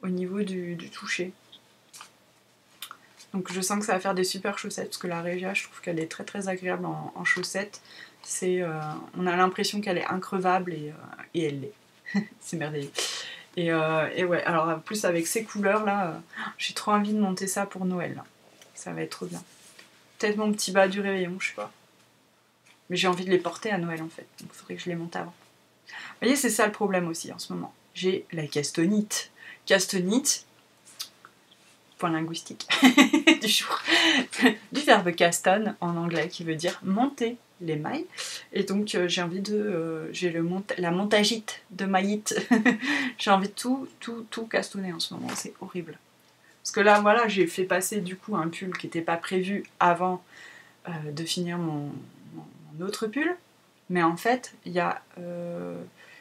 Au niveau du toucher. Donc je sens que ça va faire des super chaussettes, parce que la Regia, je trouve qu'elle est très très agréable en chaussettes. On a l'impression qu'elle est increvable et elle l'est. C'est merveilleux. Et ouais, alors en plus avec ces couleurs là, j'ai trop envie de monter ça pour Noël. Là. Ça va être trop bien. Peut-être mon petit bas du réveillon, je sais pas. Mais j'ai envie de les porter à Noël en fait, donc il faudrait que je les monte avant. Vous voyez, c'est ça le problème aussi en ce moment. J'ai la castonite. Castonite, point linguistique du jour, du verbe caston en anglais qui veut dire monter les mailles. Et donc j'ai envie de... j'ai la montagite de maillite. J'ai envie de tout castonner en ce moment, c'est horrible. Parce que là, voilà, j'ai fait passer du coup un pull qui n'était pas prévu avant de finir mon autre pull. Mais en fait, il y a...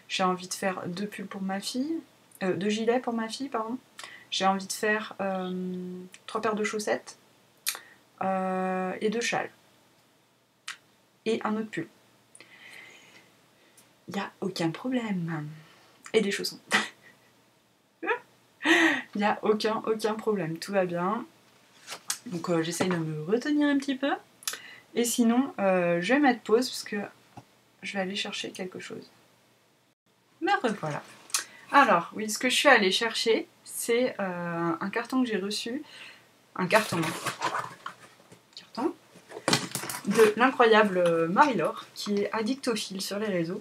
j'ai envie de faire 2 pulls pour ma fille, 2 gilets pour ma fille, pardon. J'ai envie de faire 3 paires de chaussettes et 2 châles. Et un autre pull. Il n'y a aucun problème. Et des chaussons. Il n'y a aucun problème. Tout va bien. Donc j'essaye de me retenir un petit peu. Et sinon, je vais mettre pause parce que je vais aller chercher quelque chose. Me revoilà. Alors, oui, ce que je suis allée chercher, c'est un carton que j'ai reçu. Un carton de l'incroyable Marie-Laure, qui est addictophile sur les réseaux.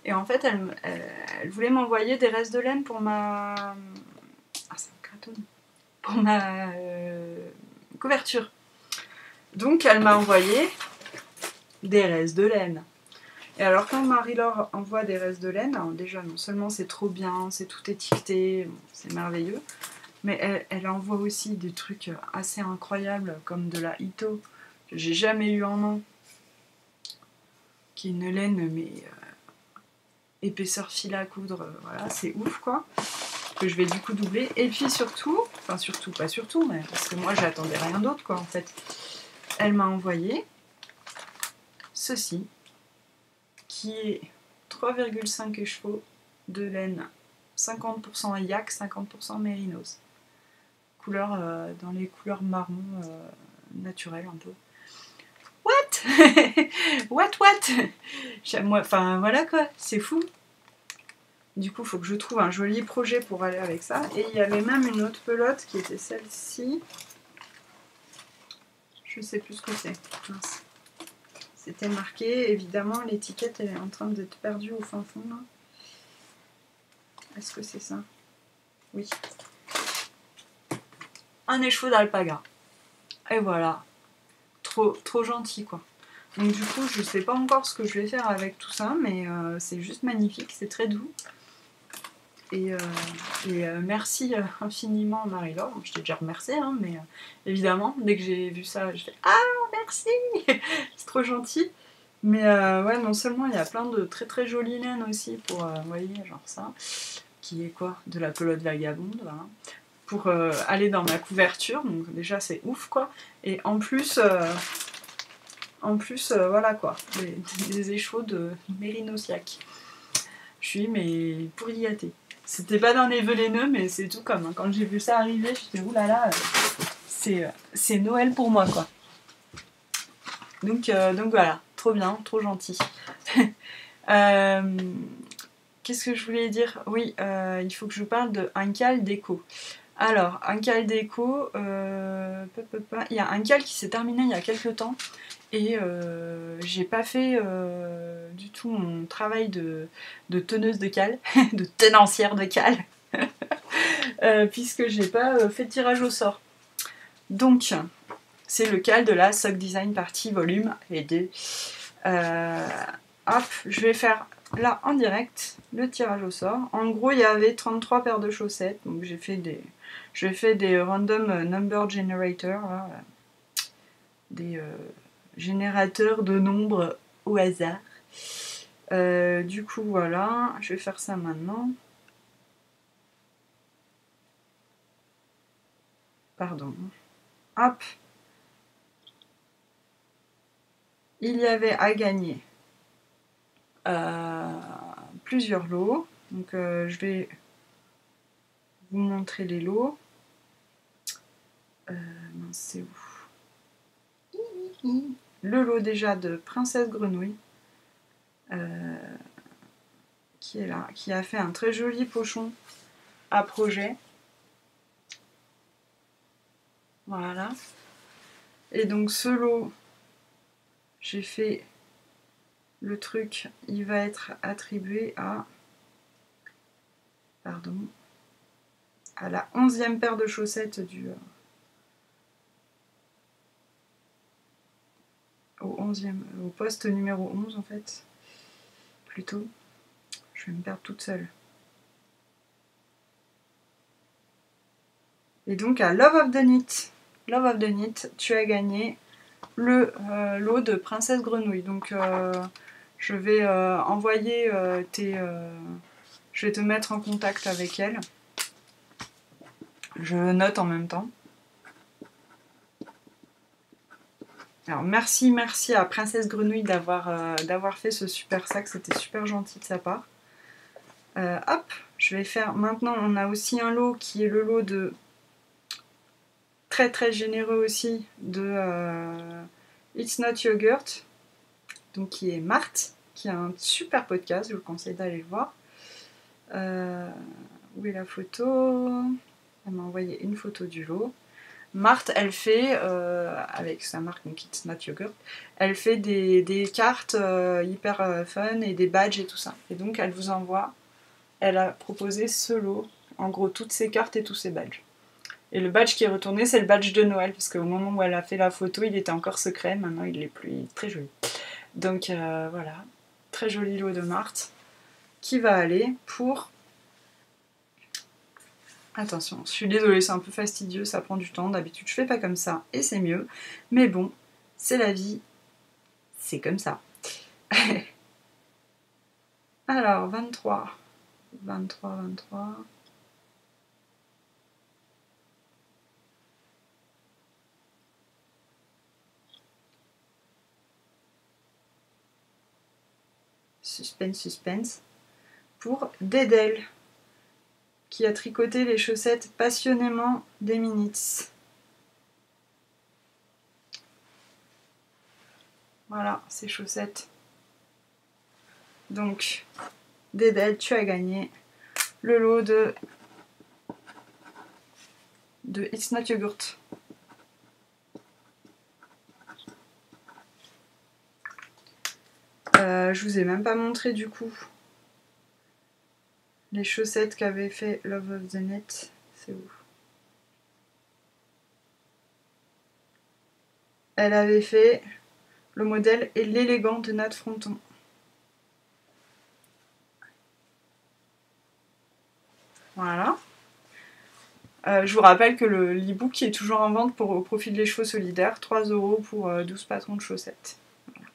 Et en fait, elle voulait m'envoyer des restes de laine pour ma... Ah, ça me gratonne. Pour ma couverture. Donc, elle m'a envoyé des restes de laine. Et alors, quand Marie-Laure envoie des restes de laine, alors déjà, non seulement c'est trop bien, c'est tout étiqueté, bon, c'est merveilleux, mais elle envoie aussi des trucs assez incroyables, comme de la Ito, que j'ai jamais eu en main, qui est une laine, mais épaisseur fil à coudre, voilà, c'est ouf, quoi, que je vais du coup doubler. Et puis surtout, enfin surtout, pas surtout, mais parce que moi, j'attendais rien d'autre, quoi, en fait. Elle m'a envoyé ceci, qui est 3,5 écheveaux de laine, 50% yak, 50% mérinos. Couleur, dans les couleurs marron naturelles un peu. What Moi, enfin voilà quoi, c'est fou. Du coup, il faut que je trouve un joli projet pour aller avec ça. Et il y avait même une autre pelote qui était celle-ci. Je sais plus ce que c'est. Mince. C'était marqué, évidemment, l'étiquette elle est en train d'être perdue au fin fond là. Est-ce que c'est ça? Oui. Un écheveau d'alpaga. Et voilà. Trop gentil quoi. Donc du coup, je sais pas encore ce que je vais faire avec tout ça, mais c'est juste magnifique, c'est très doux. Et merci infiniment Marie-Laure. Je t'ai déjà remercié, hein, mais évidemment, dès que j'ai vu ça, je fais « Ah, merci !» C'est trop gentil. Mais ouais, non seulement il y a plein de très très jolies laines aussi pour, vous voyez, genre ça, qui est quoi? De la pelote vagabonde, voilà. Pour aller dans ma couverture, donc déjà c'est ouf quoi. Et en plus voilà quoi, des écheveaux de Mérinosiac. Je suis mais pourri gâtée. C'était pas dans les vœux laineux, mais c'est tout comme. Hein. Quand j'ai vu ça arriver, je me suis dit oulala, c'est Noël pour moi quoi. Donc voilà, trop bien, trop gentil. Qu'est-ce que je voulais dire? Oui, il faut que je parle de Uncal Déco. Alors, Uncal Déco, il y a Uncal qui s'est terminé il y a quelques temps et j'ai pas fait du tout mon travail de teneuse de cale, de tenancière de cale, puisque j'ai pas fait de tirage au sort. Donc, c'est le cal de la Sock Design Party volume et 2. Hop, je vais faire là en direct le tirage au sort. En gros, il y avait 33 paires de chaussettes, donc j'ai fait des random number generator, là, des générateurs de nombres au hasard. Du coup, voilà, je vais faire ça maintenant. Pardon. Hop. Il y avait à gagner plusieurs lots. Donc, je vais vous montrer les lots. Mince, c'est où? Le lot déjà de Princesse Grenouille. Qui est là, qui a fait un très joli pochon à projet. Voilà. Et donc ce lot, j'ai fait le truc, il va être attribué à, pardon, à la 11e paire de chaussettes au poste numéro 11 en fait, plutôt. Je vais me perdre toute seule. Et donc à Love of the Knit, tu as gagné le lot de Princesse Grenouille. Donc je vais envoyer je vais te mettre en contact avec elle. Je note en même temps. Alors merci à Princesse Grenouille d'avoir fait ce super sac, c'était super gentil de sa part. Hop, je vais faire maintenant, on a aussi un lot qui est le lot de très très généreux aussi de It's Not Yogurt, donc qui est Marthe, qui a un super podcast, je vous conseille d'aller le voir. Où est la photo? Elle m'a envoyé une photo du lot. Marthe, elle fait, avec sa marque donc It's Not Yogurt, elle fait des cartes hyper fun et des badges et tout ça. Et donc elle vous envoie, elle a proposé ce lot, en gros toutes ses cartes et tous ses badges. Et le badge qui est retourné, c'est le badge de Noël, parce qu'au moment où elle a fait la photo, il était encore secret, maintenant il l'est plus, il est très joli. Donc voilà, très joli lot de Marthe, qui va aller pour... Attention, je suis désolée, c'est un peu fastidieux, ça prend du temps, d'habitude je fais pas comme ça, et c'est mieux. Mais bon, c'est la vie, c'est comme ça. Alors, 23. Suspense. Pour Dédel, qui a tricoté les chaussettes passionnément des Minutes. Voilà, ces chaussettes. Donc, Dédel, tu as gagné le lot de It's Not Yogurt. Je vous ai même pas montré du coup les chaussettes qu'avait fait Love of the Knit. C'est où? Elle avait fait le modèle et l'élégant de Nat Fronton. Voilà. Je vous rappelle que l'e-book est toujours en vente au profit de Les Chevaux Solidaires, 3 € pour 12 patrons de chaussettes. Voilà.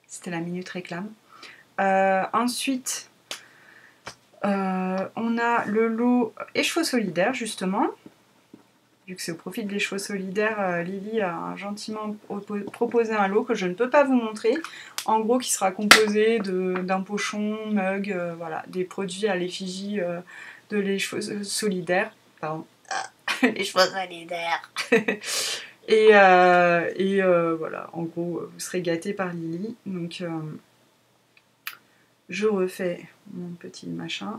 C'était la minute réclame. Ensuite, on a le lot Les Chevaux Solidaires, justement. Vu que c'est au profit de Les Chevaux Solidaires, Lily a gentiment proposé un lot que je ne peux pas vous montrer. En gros, qui sera composé d'un pochon, mug, voilà, des produits à l'effigie de Les Chevaux Solidaires. Pardon. Les Chevaux Solidaires. et voilà, en gros, vous serez gâtés par Lily. Donc, je refais mon petit machin.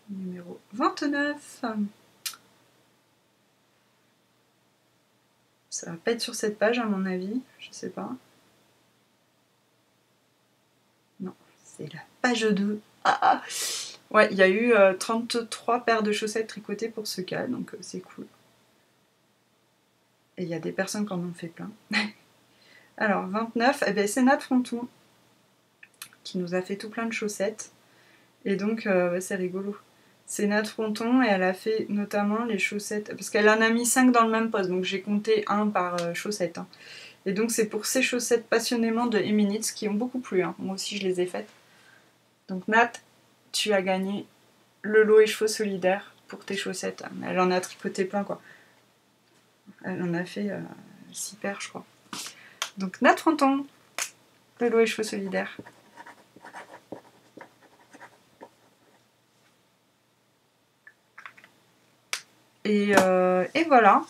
Numéro 29. Ça va pas être sur cette page à mon avis, je sais pas. Non, c'est la page 2. Ah, ouais, il y a eu 33 paires de chaussettes tricotées pour ce cas, donc c'est cool. Et il y a des personnes qui en ont fait plein. Alors 29, eh ben, c'est Nat Fronton qui nous a fait tout plein de chaussettes. Et donc c'est rigolo. C'est Nat Fronton et elle a fait notamment les chaussettes, parce qu'elle en a mis 5 dans le même poste, donc j'ai compté un par chaussette. Hein. Et donc c'est pour ces chaussettes passionnément de Eminitz qui ont beaucoup plu. Hein. Moi aussi je les ai faites. Donc Nat, tu as gagné le lot et cheveux solidaire pour tes chaussettes. Elle en a tricoté plein quoi. Elle en a fait 6 paires je crois. Donc Nat Fronton, le lot et cheveux solidaire. Et voilà.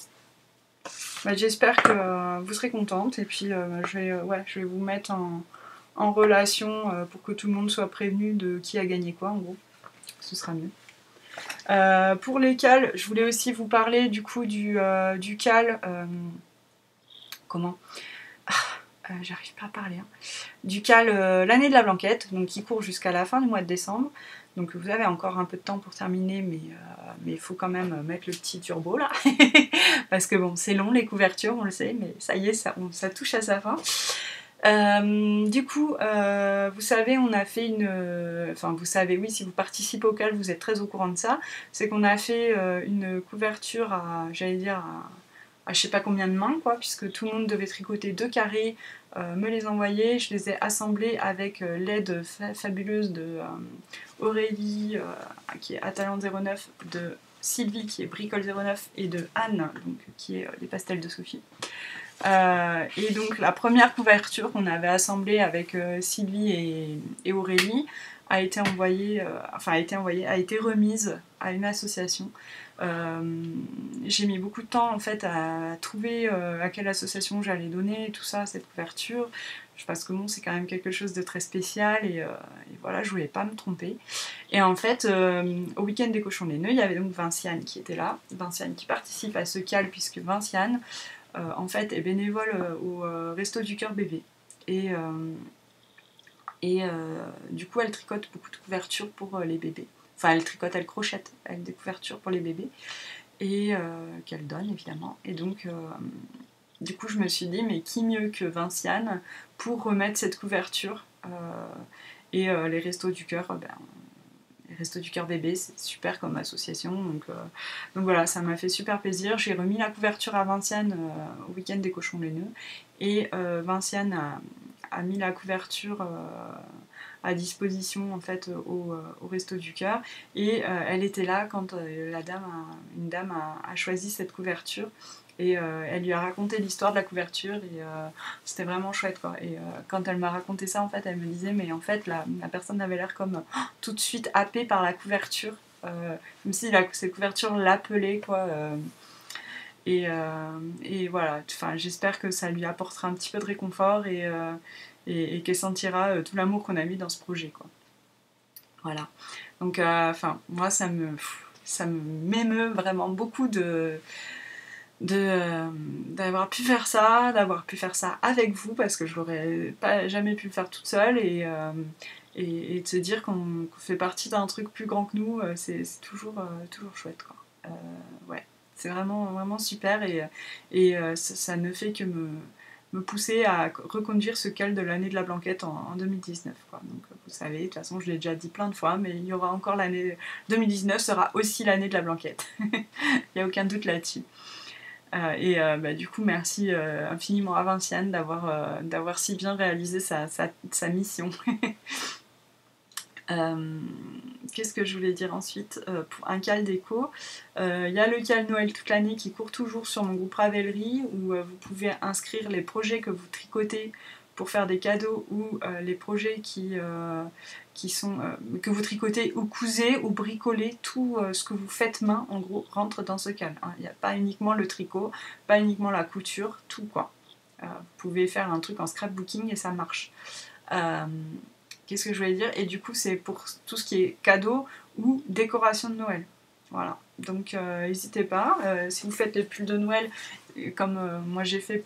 Bah, j'espère que vous serez contente. Et puis je vais vous mettre en relation pour que tout le monde soit prévenu de qui a gagné quoi en gros. Ce sera mieux. Pour les cales, je voulais aussi vous parler du coup du cal. Comment j'arrive pas à parler. Hein. Du cal l'année de la blanquette, donc qui court jusqu'à la fin du mois de décembre. Donc vous avez encore un peu de temps pour terminer, mais il faut quand même mettre le petit turbo là. Parce que bon, c'est long les couvertures, on le sait, mais ça y est, ça touche à sa fin. Du coup, vous savez, on a fait une... Enfin, vous savez, oui, si vous participez au cal, vous êtes très au courant de ça. C'est qu'on a fait une couverture à, j'allais dire, à je sais pas combien de mains, quoi, puisque tout le monde devait tricoter 2 carrés, me les envoyer. Je les ai assemblés avec l'aide fabuleuse de Aurélie, qui est Atalante 09, de Sylvie, qui est Bricole 09, et de Anne, donc, qui est les pastels de Sophie. Et donc la première couverture qu'on avait assemblée avec Sylvie et Aurélie a été remise à une association. J'ai mis beaucoup de temps en fait à trouver à quelle association j'allais donner tout ça, cette couverture. Parce que bon, c'est quand même quelque chose de très spécial et voilà, je voulais pas me tromper. Et en fait, au week-end des cochons les nœuds, il y avait donc Vinciane qui était là, Vinciane qui participe à ce cal puisque Vinciane en fait est bénévole au Resto du Cœur Bébé. Et du coup, elle tricote beaucoup de couvertures pour les bébés. Enfin, elle crochette avec des couvertures pour les bébés et qu'elle donne évidemment. Et donc, du coup, je me suis dit, mais qui mieux que Vinciane pour remettre cette couverture et les Restos du Cœur, les Restos du Cœur Bébé, c'est super comme association. Donc voilà, ça m'a fait super plaisir. J'ai remis la couverture à Vinciane au week-end des cochons les nœuds. Et Vinciane a mis la couverture à disposition en fait au Resto du Cœur. Et elle était là quand une dame a choisi cette couverture. Et elle lui a raconté l'histoire de la couverture et c'était vraiment chouette quoi. Et quand elle m'a raconté ça en fait, elle me disait mais en fait la personne avait l'air comme tout de suite happée par la couverture, comme si cette couverture l'appelait quoi. Et voilà, enfin, j'espère que ça lui apportera un petit peu de réconfort et qu'elle sentira tout l'amour qu'on a mis dans ce projet quoi. Voilà. Donc enfin moi ça m'émeut vraiment beaucoup d'avoir pu faire ça, avec vous parce que je n'aurais jamais pu le faire toute seule et de se dire qu'on fait partie d'un truc plus grand que nous, c'est toujours chouette quoi. Ouais, c'est vraiment, vraiment super et ça ne fait que me pousser à reconduire ce cal de l'année de la blanquette en 2019 quoi. Donc vous savez, de toute façon je l'ai déjà dit plein de fois, mais il y aura encore l'année 2019 sera aussi l'année de la blanquette. Il n'y a aucun doute là-dessus. Du coup, merci infiniment à Vinciane d'avoir si bien réalisé sa mission. Qu'est-ce que je voulais dire ensuite pour un cal déco, il y a le cal Noël toute l'année qui court toujours sur mon groupe Ravelry où vous pouvez inscrire les projets que vous tricotez pour faire des cadeaux ou les projets qui sont que vous tricotez ou cousez ou bricolez, tout ce que vous faites main en gros rentre dans ce cal. Il n'y a pas uniquement le tricot, pas uniquement la couture, tout quoi. Vous pouvez faire un truc en scrapbooking et ça marche. Qu'est-ce que je voulais dire? Et du coup, c'est pour tout ce qui est cadeau ou décoration de Noël. Voilà. Donc, n'hésitez pas. Si vous faites les pulls de Noël, comme moi j'ai fait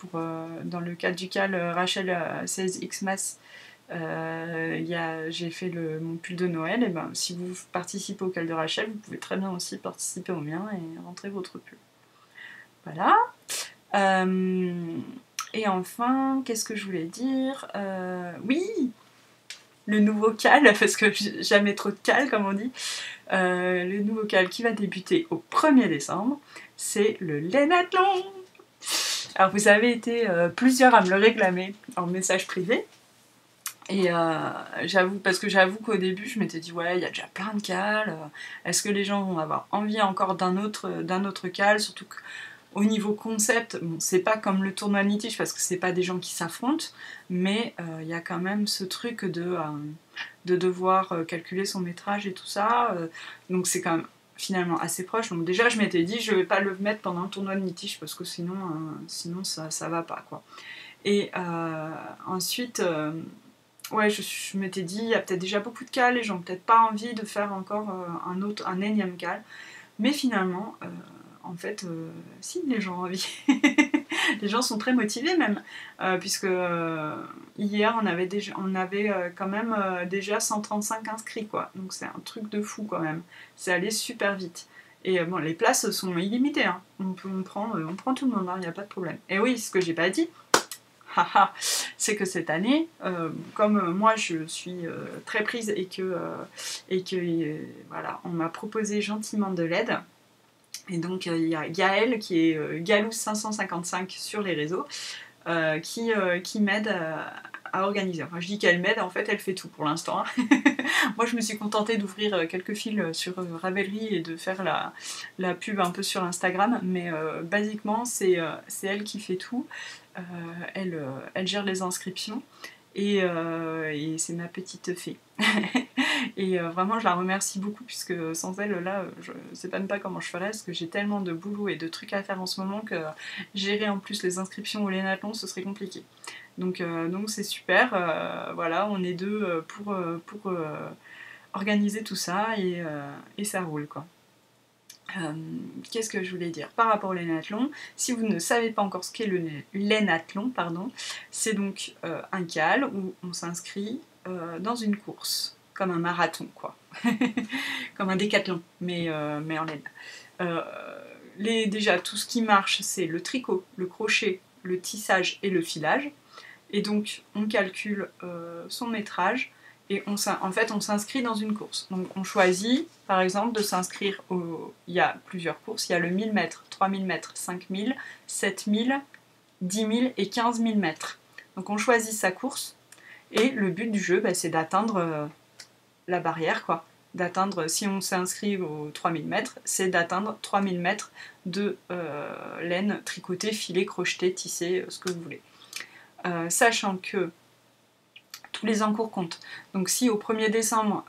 dans le cadre du cal Rachel 16Xmas, j'ai fait mon pull de Noël. Et ben, si vous participez au cal de Rachel, vous pouvez très bien aussi participer au mien et rentrer votre pull. Voilà. Et enfin, qu'est-ce que je voulais dire? Oui, le nouveau cal, parce que jamais trop de cal, comme on dit. Le nouveau cal qui va débuter au 1er décembre, c'est le Lainathlon. Alors vous avez été plusieurs à me le réclamer en message privé. Et j'avoue, parce que j'avoue qu'au début je m'étais dit ouais, il y a déjà plein de cals, est-ce que les gens vont avoir envie encore d'un autre cal, surtout qu'au niveau concept, bon, c'est pas comme le tournoi de litige parce que c'est pas des gens qui s'affrontent, mais il y a quand même ce truc de devoir calculer son métrage et tout ça, donc c'est quand même finalement assez proche. Donc déjà je m'étais dit je vais pas le mettre pendant un tournoi de litige parce que sinon ça va pas quoi. Et ensuite ouais, je m'étais dit, il y a peut-être déjà beaucoup de cals, les gens n'ont peut-être pas envie de faire encore un énième cal. Mais finalement, en fait, si, les gens ont envie. Les gens sont très motivés même, puisque hier, on avait quand même déjà 135 inscrits, quoi. Donc c'est un truc de fou quand même. C'est allé super vite. Et bon, les places sont illimitées, hein. On prend tout le monde, il n'y a pas de problème. Et oui, ce que j'ai pas dit, c'est que cette année, comme moi je suis très prise et que voilà, on m'a proposé gentiment de l'aide. Et donc il y a Gaëlle qui est Galous555 sur les réseaux qui m'aide à organiser. Enfin, je dis qu'elle m'aide, en fait elle fait tout pour l'instant. Moi je me suis contentée d'ouvrir quelques fils sur Ravelry et de faire la pub un peu sur Instagram, mais basiquement c'est elle qui fait tout. Elle gère les inscriptions et c'est ma petite fée. Et vraiment je la remercie beaucoup puisque sans elle là je sais même pas comment je ferais parce que j'ai tellement de boulot et de trucs à faire en ce moment que gérer en plus les inscriptions au Lainathlon ce serait compliqué. Donc c'est super, voilà, on est deux pour organiser tout ça et ça roule quoi. Qu'est-ce que je voulais dire par rapport au Lainathlon? Si vous ne savez pas encore ce qu'est le Lainathlon, c'est donc un cal où on s'inscrit dans une course, comme un marathon, quoi. Comme un décathlon, mais en laine. Déjà, tout ce qui marche, c'est le tricot, le crochet, le tissage et le filage. Et donc, on calcule son métrage. Et en fait, on s'inscrit dans une course. Donc, on choisit, par exemple, de s'inscrire il y a plusieurs courses. Il y a le 1000 mètres, 3000 mètres, 5000, 7000, 10 000 et 15 000 mètres. Donc, on choisit sa course. Et le but du jeu, c'est d'atteindre la barrière, quoi. D'atteindre, si on s'inscrit aux 3000 mètres, c'est d'atteindre 3000 mètres de laine tricotée, filée, crochetée, tissée, ce que vous voulez. Sachant que tous les encours comptent. Donc si au 1er décembre,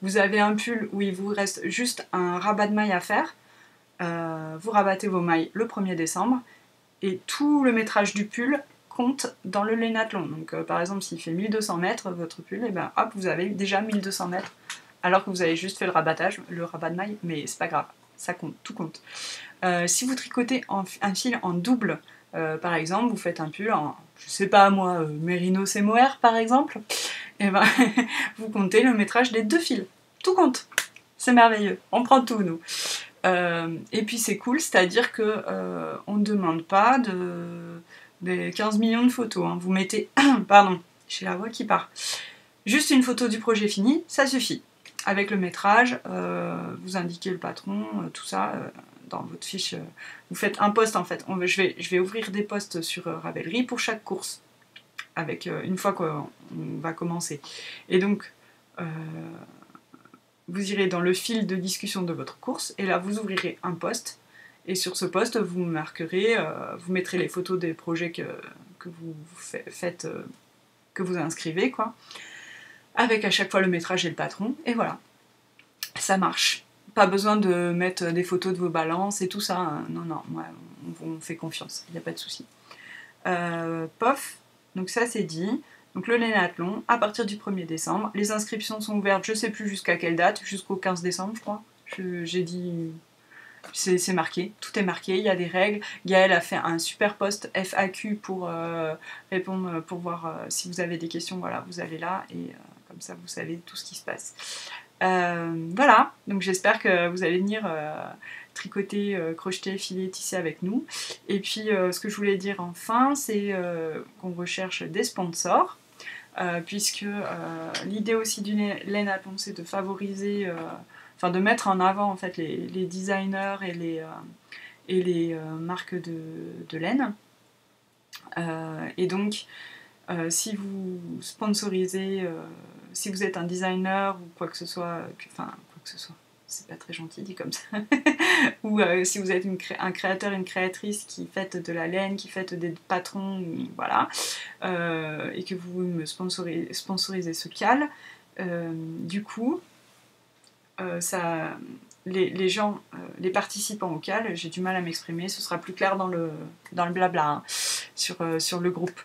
vous avez un pull où il vous reste juste un rabat de mailles à faire, vous rabattez vos mailles le 1er décembre, et tout le métrage du pull compte dans le Lainathlon. Donc par exemple, s'il fait 1200 mètres, votre pull, et ben hop, vous avez déjà 1200 mètres, alors que vous avez juste fait le rabattage, le rabat de mailles, mais c'est pas grave, ça compte, tout compte. Si vous tricotez un fil en double, par exemple, vous faites un pull en, je sais pas moi, Mérinos et Mohair par exemple, et ben vous comptez le métrage des 2 fils. Tout compte. C'est merveilleux. On prend tout, nous. Et puis c'est cool, c'est-à-dire que on ne demande pas des 15 millions de photos. Hein. Vous mettez... Pardon, j'ai la voix qui part. Juste une photo du projet fini, ça suffit. Avec le métrage, vous indiquez le patron, tout ça... dans votre fiche, vous faites un post en fait. Je vais ouvrir des posts sur Ravelry pour chaque course, avec une fois qu'on va commencer. Et donc, vous irez dans le fil de discussion de votre course, et là vous ouvrirez un post, et sur ce post vous marquerez, vous mettrez les photos des projets que vous faites, que vous inscrivez, quoi, avec à chaque fois le métrage et le patron, et voilà. Ça marche. Pas besoin de mettre des photos de vos balances et tout ça. Hein. Non, moi, on fait confiance, il n'y a pas de souci. Pof, donc ça c'est dit. Donc le Lainathlon, à partir du 1er décembre. Les inscriptions sont ouvertes, je sais plus jusqu'à quelle date, jusqu'au 15 décembre, je crois. J'ai dit... C'est marqué, tout est marqué, il y a des règles. Gaëlle a fait un super post FAQ pour répondre, pour voir si vous avez des questions. Voilà, vous allez là et comme ça vous savez tout ce qui se passe. Voilà, donc j'espère que vous allez venir tricoter, crocheter, filer, tisser avec nous. Et puis ce que je voulais dire enfin, c'est qu'on recherche des sponsors, puisque l'idée aussi du laine à pont, c'est de favoriser, enfin de mettre en avant en fait les designers et les marques de laine. Et donc si vous sponsorisez, si vous êtes un designer ou quoi que ce soit, enfin quoi que ce soit, c'est pas très gentil dit comme ça, ou si vous êtes un créateur, une créatrice qui faites de la laine, qui faites des patrons, voilà, et que vous me sponsorisez ce cal, du coup, ça, les gens, les participants au cal, j'ai du mal à m'exprimer, ce sera plus clair dans le blabla, hein, sur le groupe.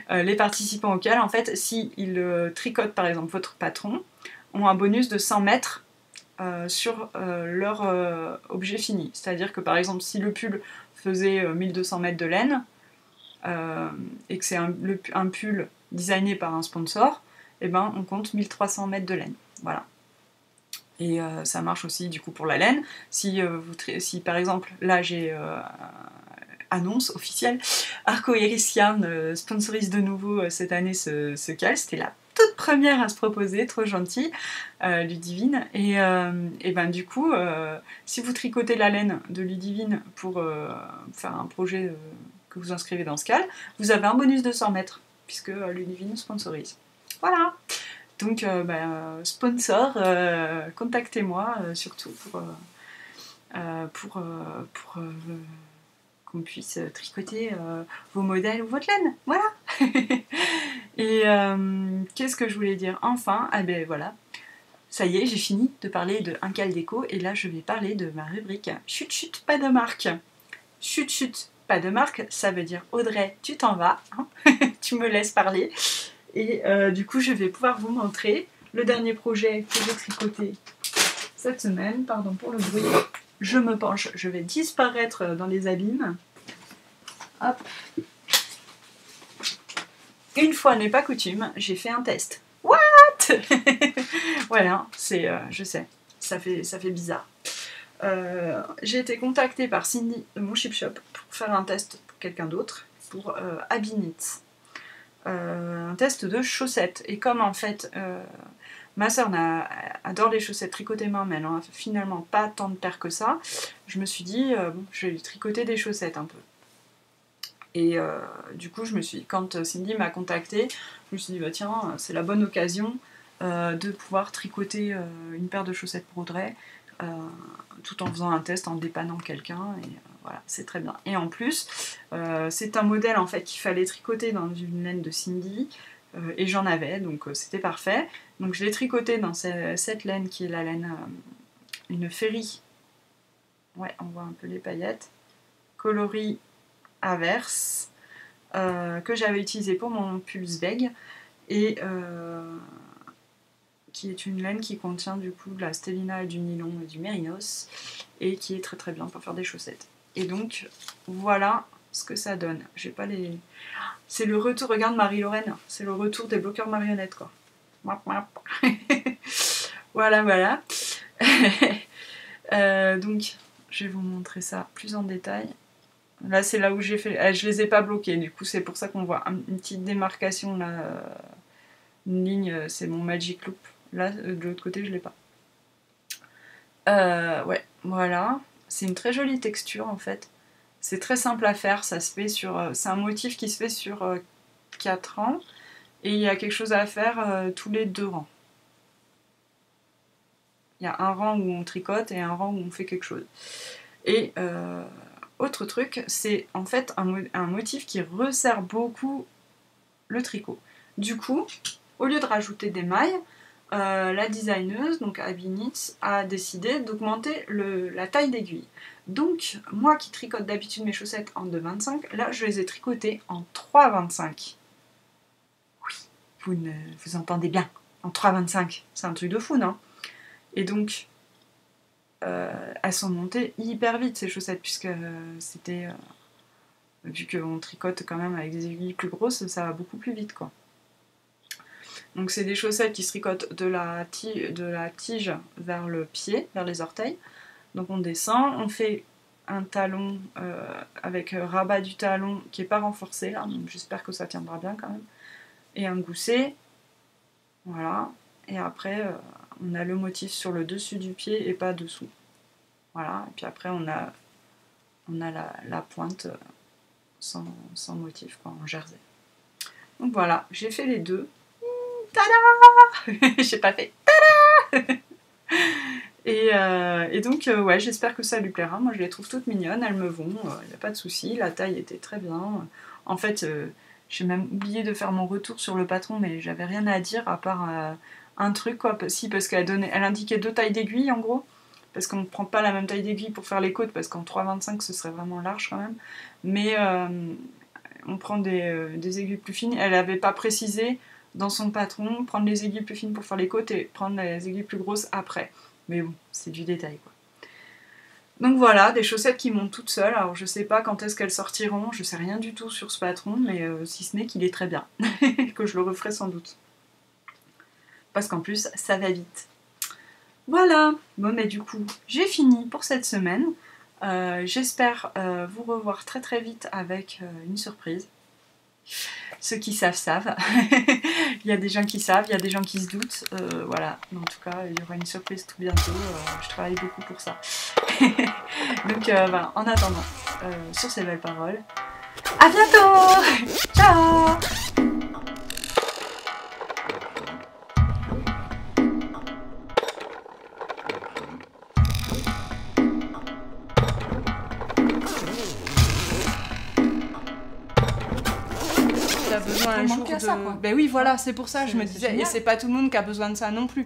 Les participants au cal, en fait, s'ils tricotent par exemple votre patron, ont un bonus de 100 mètres sur leur objet fini. C'est-à-dire que par exemple, si le pull faisait 1200 mètres de laine, et que c'est un pull designé par un sponsor, et ben on compte 1300 mètres de laine. Voilà. Et ça marche aussi du coup pour la laine. Si par exemple, là j'ai annonce officielle, Arcoiris Yarn sponsorise de nouveau cette année ce cal. C'était la toute première à se proposer, trop gentille, Ludivine. Et ben du coup, si vous tricotez la laine de Ludivine pour faire un projet que vous inscrivez dans ce cal, vous avez un bonus de 100 mètres, puisque Ludivine sponsorise. Voilà. Donc, sponsor, contactez-moi surtout pour qu'on puisse tricoter vos modèles ou votre laine. Voilà. Et qu'est-ce que je voulais dire enfin? Ah ben voilà, ça y est, j'ai fini de parler de un cal déco et là je vais parler de ma rubrique chut chut pas de marque. Chut chut pas de marque, ça veut dire Audrey, tu t'en vas, hein. Tu me laisses parler. Et du coup, je vais pouvoir vous montrer le dernier projet que j'ai tricoté cette semaine. Pardon pour le bruit. Je me penche, je vais disparaître dans les abîmes. Hop. Une fois n'est pas coutume, j'ai fait un test. What? Voilà, c'est, je sais, ça fait bizarre. J'ai été contactée par Cindy de mon Ship Shop pour faire un test pour quelqu'un d'autre, pour Abby Knits. Un test de chaussettes. Et comme en fait, ma soeur adore les chaussettes tricotées main, mais elle n'en a finalement pas tant de paires que ça, je me suis dit, bon, je vais lui tricoter des chaussettes un peu. Et du coup, quand Cindy m'a contactée, je me suis dit, bah, tiens, c'est la bonne occasion de pouvoir tricoter une paire de chaussettes pour Audrey, tout en faisant un test, en dépannant quelqu'un, et voilà, c'est très bien. Et en plus, c'est un modèle en fait qu'il fallait tricoter dans une laine de Cindy, et j'en avais, donc c'était parfait. Donc je l'ai tricoté dans cette laine qui est la laine, une Ferry, ouais, on voit un peu les paillettes, coloris Averse, que j'avais utilisé pour mon Pulse Beg, et qui est une laine qui contient du coup de la stélina et du nylon et du mérinos, et qui est très très bien pour faire des chaussettes. Et donc voilà ce que ça donne. J'ai pas les... C'est le retour, regarde Marie-Lorraine, c'est le retour des bloqueurs marionnettes quoi. Voilà, voilà. Donc je vais vous montrer ça plus en détail. Là c'est là où j'ai fait... je les ai pas bloqués, du coup c'est pour ça qu'on voit une petite démarcation là, une ligne, c'est mon Magic Loop. Là de l'autre côté je l'ai pas. Ouais, voilà. C'est une très jolie texture en fait. C'est très simple à faire, ça se fait sur... c'est un motif qui se fait sur 4 rangs. Et il y a quelque chose à faire tous les 2 rangs. Il y a un rang où on tricote et un rang où on fait quelque chose. Et autre truc, c'est en fait un motif qui resserre beaucoup le tricot. Du coup, au lieu de rajouter des mailles, la designeuse, donc Abby Knits, a décidé d'augmenter la taille d'aiguille. Donc, moi qui tricote d'habitude mes chaussettes en 2,25, là je les ai tricotées en 3,25. Oui, vous entendez bien, en 3,25. C'est un truc de fou, non? Et donc, elles sont montées hyper vite ces chaussettes, puisque c'était... vu qu'on tricote quand même avec des aiguilles plus grosses, ça va beaucoup plus vite, quoi. Donc c'est des chaussettes qui se tricotent de la tige vers le pied, vers les orteils. Donc on descend, on fait un talon avec rabat du talon qui n'est pas renforcé là, donc j'espère que ça tiendra bien quand même. Et un gousset, voilà. Et après on a le motif sur le dessus du pied et pas dessous. Voilà, et puis après on a la pointe sans motif, quoi, en jersey. Donc voilà, j'ai fait les deux. Tada! J'ai pas fait tada! Et donc, ouais, j'espère que ça lui plaira. Moi, je les trouve toutes mignonnes, elles me vont, il n'y a pas de souci. La taille était très bien. En fait, j'ai même oublié de faire mon retour sur le patron, mais j'avais rien à dire à part un truc, quoi. Si, parce qu'elle indiquait 2 tailles d'aiguille, en gros. Parce qu'on ne prend pas la même taille d'aiguille pour faire les côtes, parce qu'en 3,25 ce serait vraiment large quand même. Mais on prend des aiguilles plus fines. Elle n'avait pas précisé dans son patron prendre les aiguilles plus fines pour faire les côtes et prendre les aiguilles plus grosses après. Mais bon, c'est du détail, quoi. Donc voilà, des chaussettes qui montent toutes seules. Alors je sais pas quand est-ce qu'elles sortiront, je sais rien du tout sur ce patron, mais si ce n'est qu'il est très bien, que je le referai sans doute. Parce qu'en plus, ça va vite. Voilà, bon mais du coup, j'ai fini pour cette semaine. J'espère vous revoir très très vite avec une surprise. Ceux qui savent, savent. Il y a des gens qui savent, il y a des gens qui se doutent. Voilà, en tout cas, il y aura une surprise tout bientôt. Je travaille beaucoup pour ça. Donc voilà, en attendant, sur ces belles paroles, à bientôt. Ciao. Besoin un jour de... Ben oui, voilà, c'est pour ça, je me disais, et c'est pas tout le monde qui a besoin de ça non plus.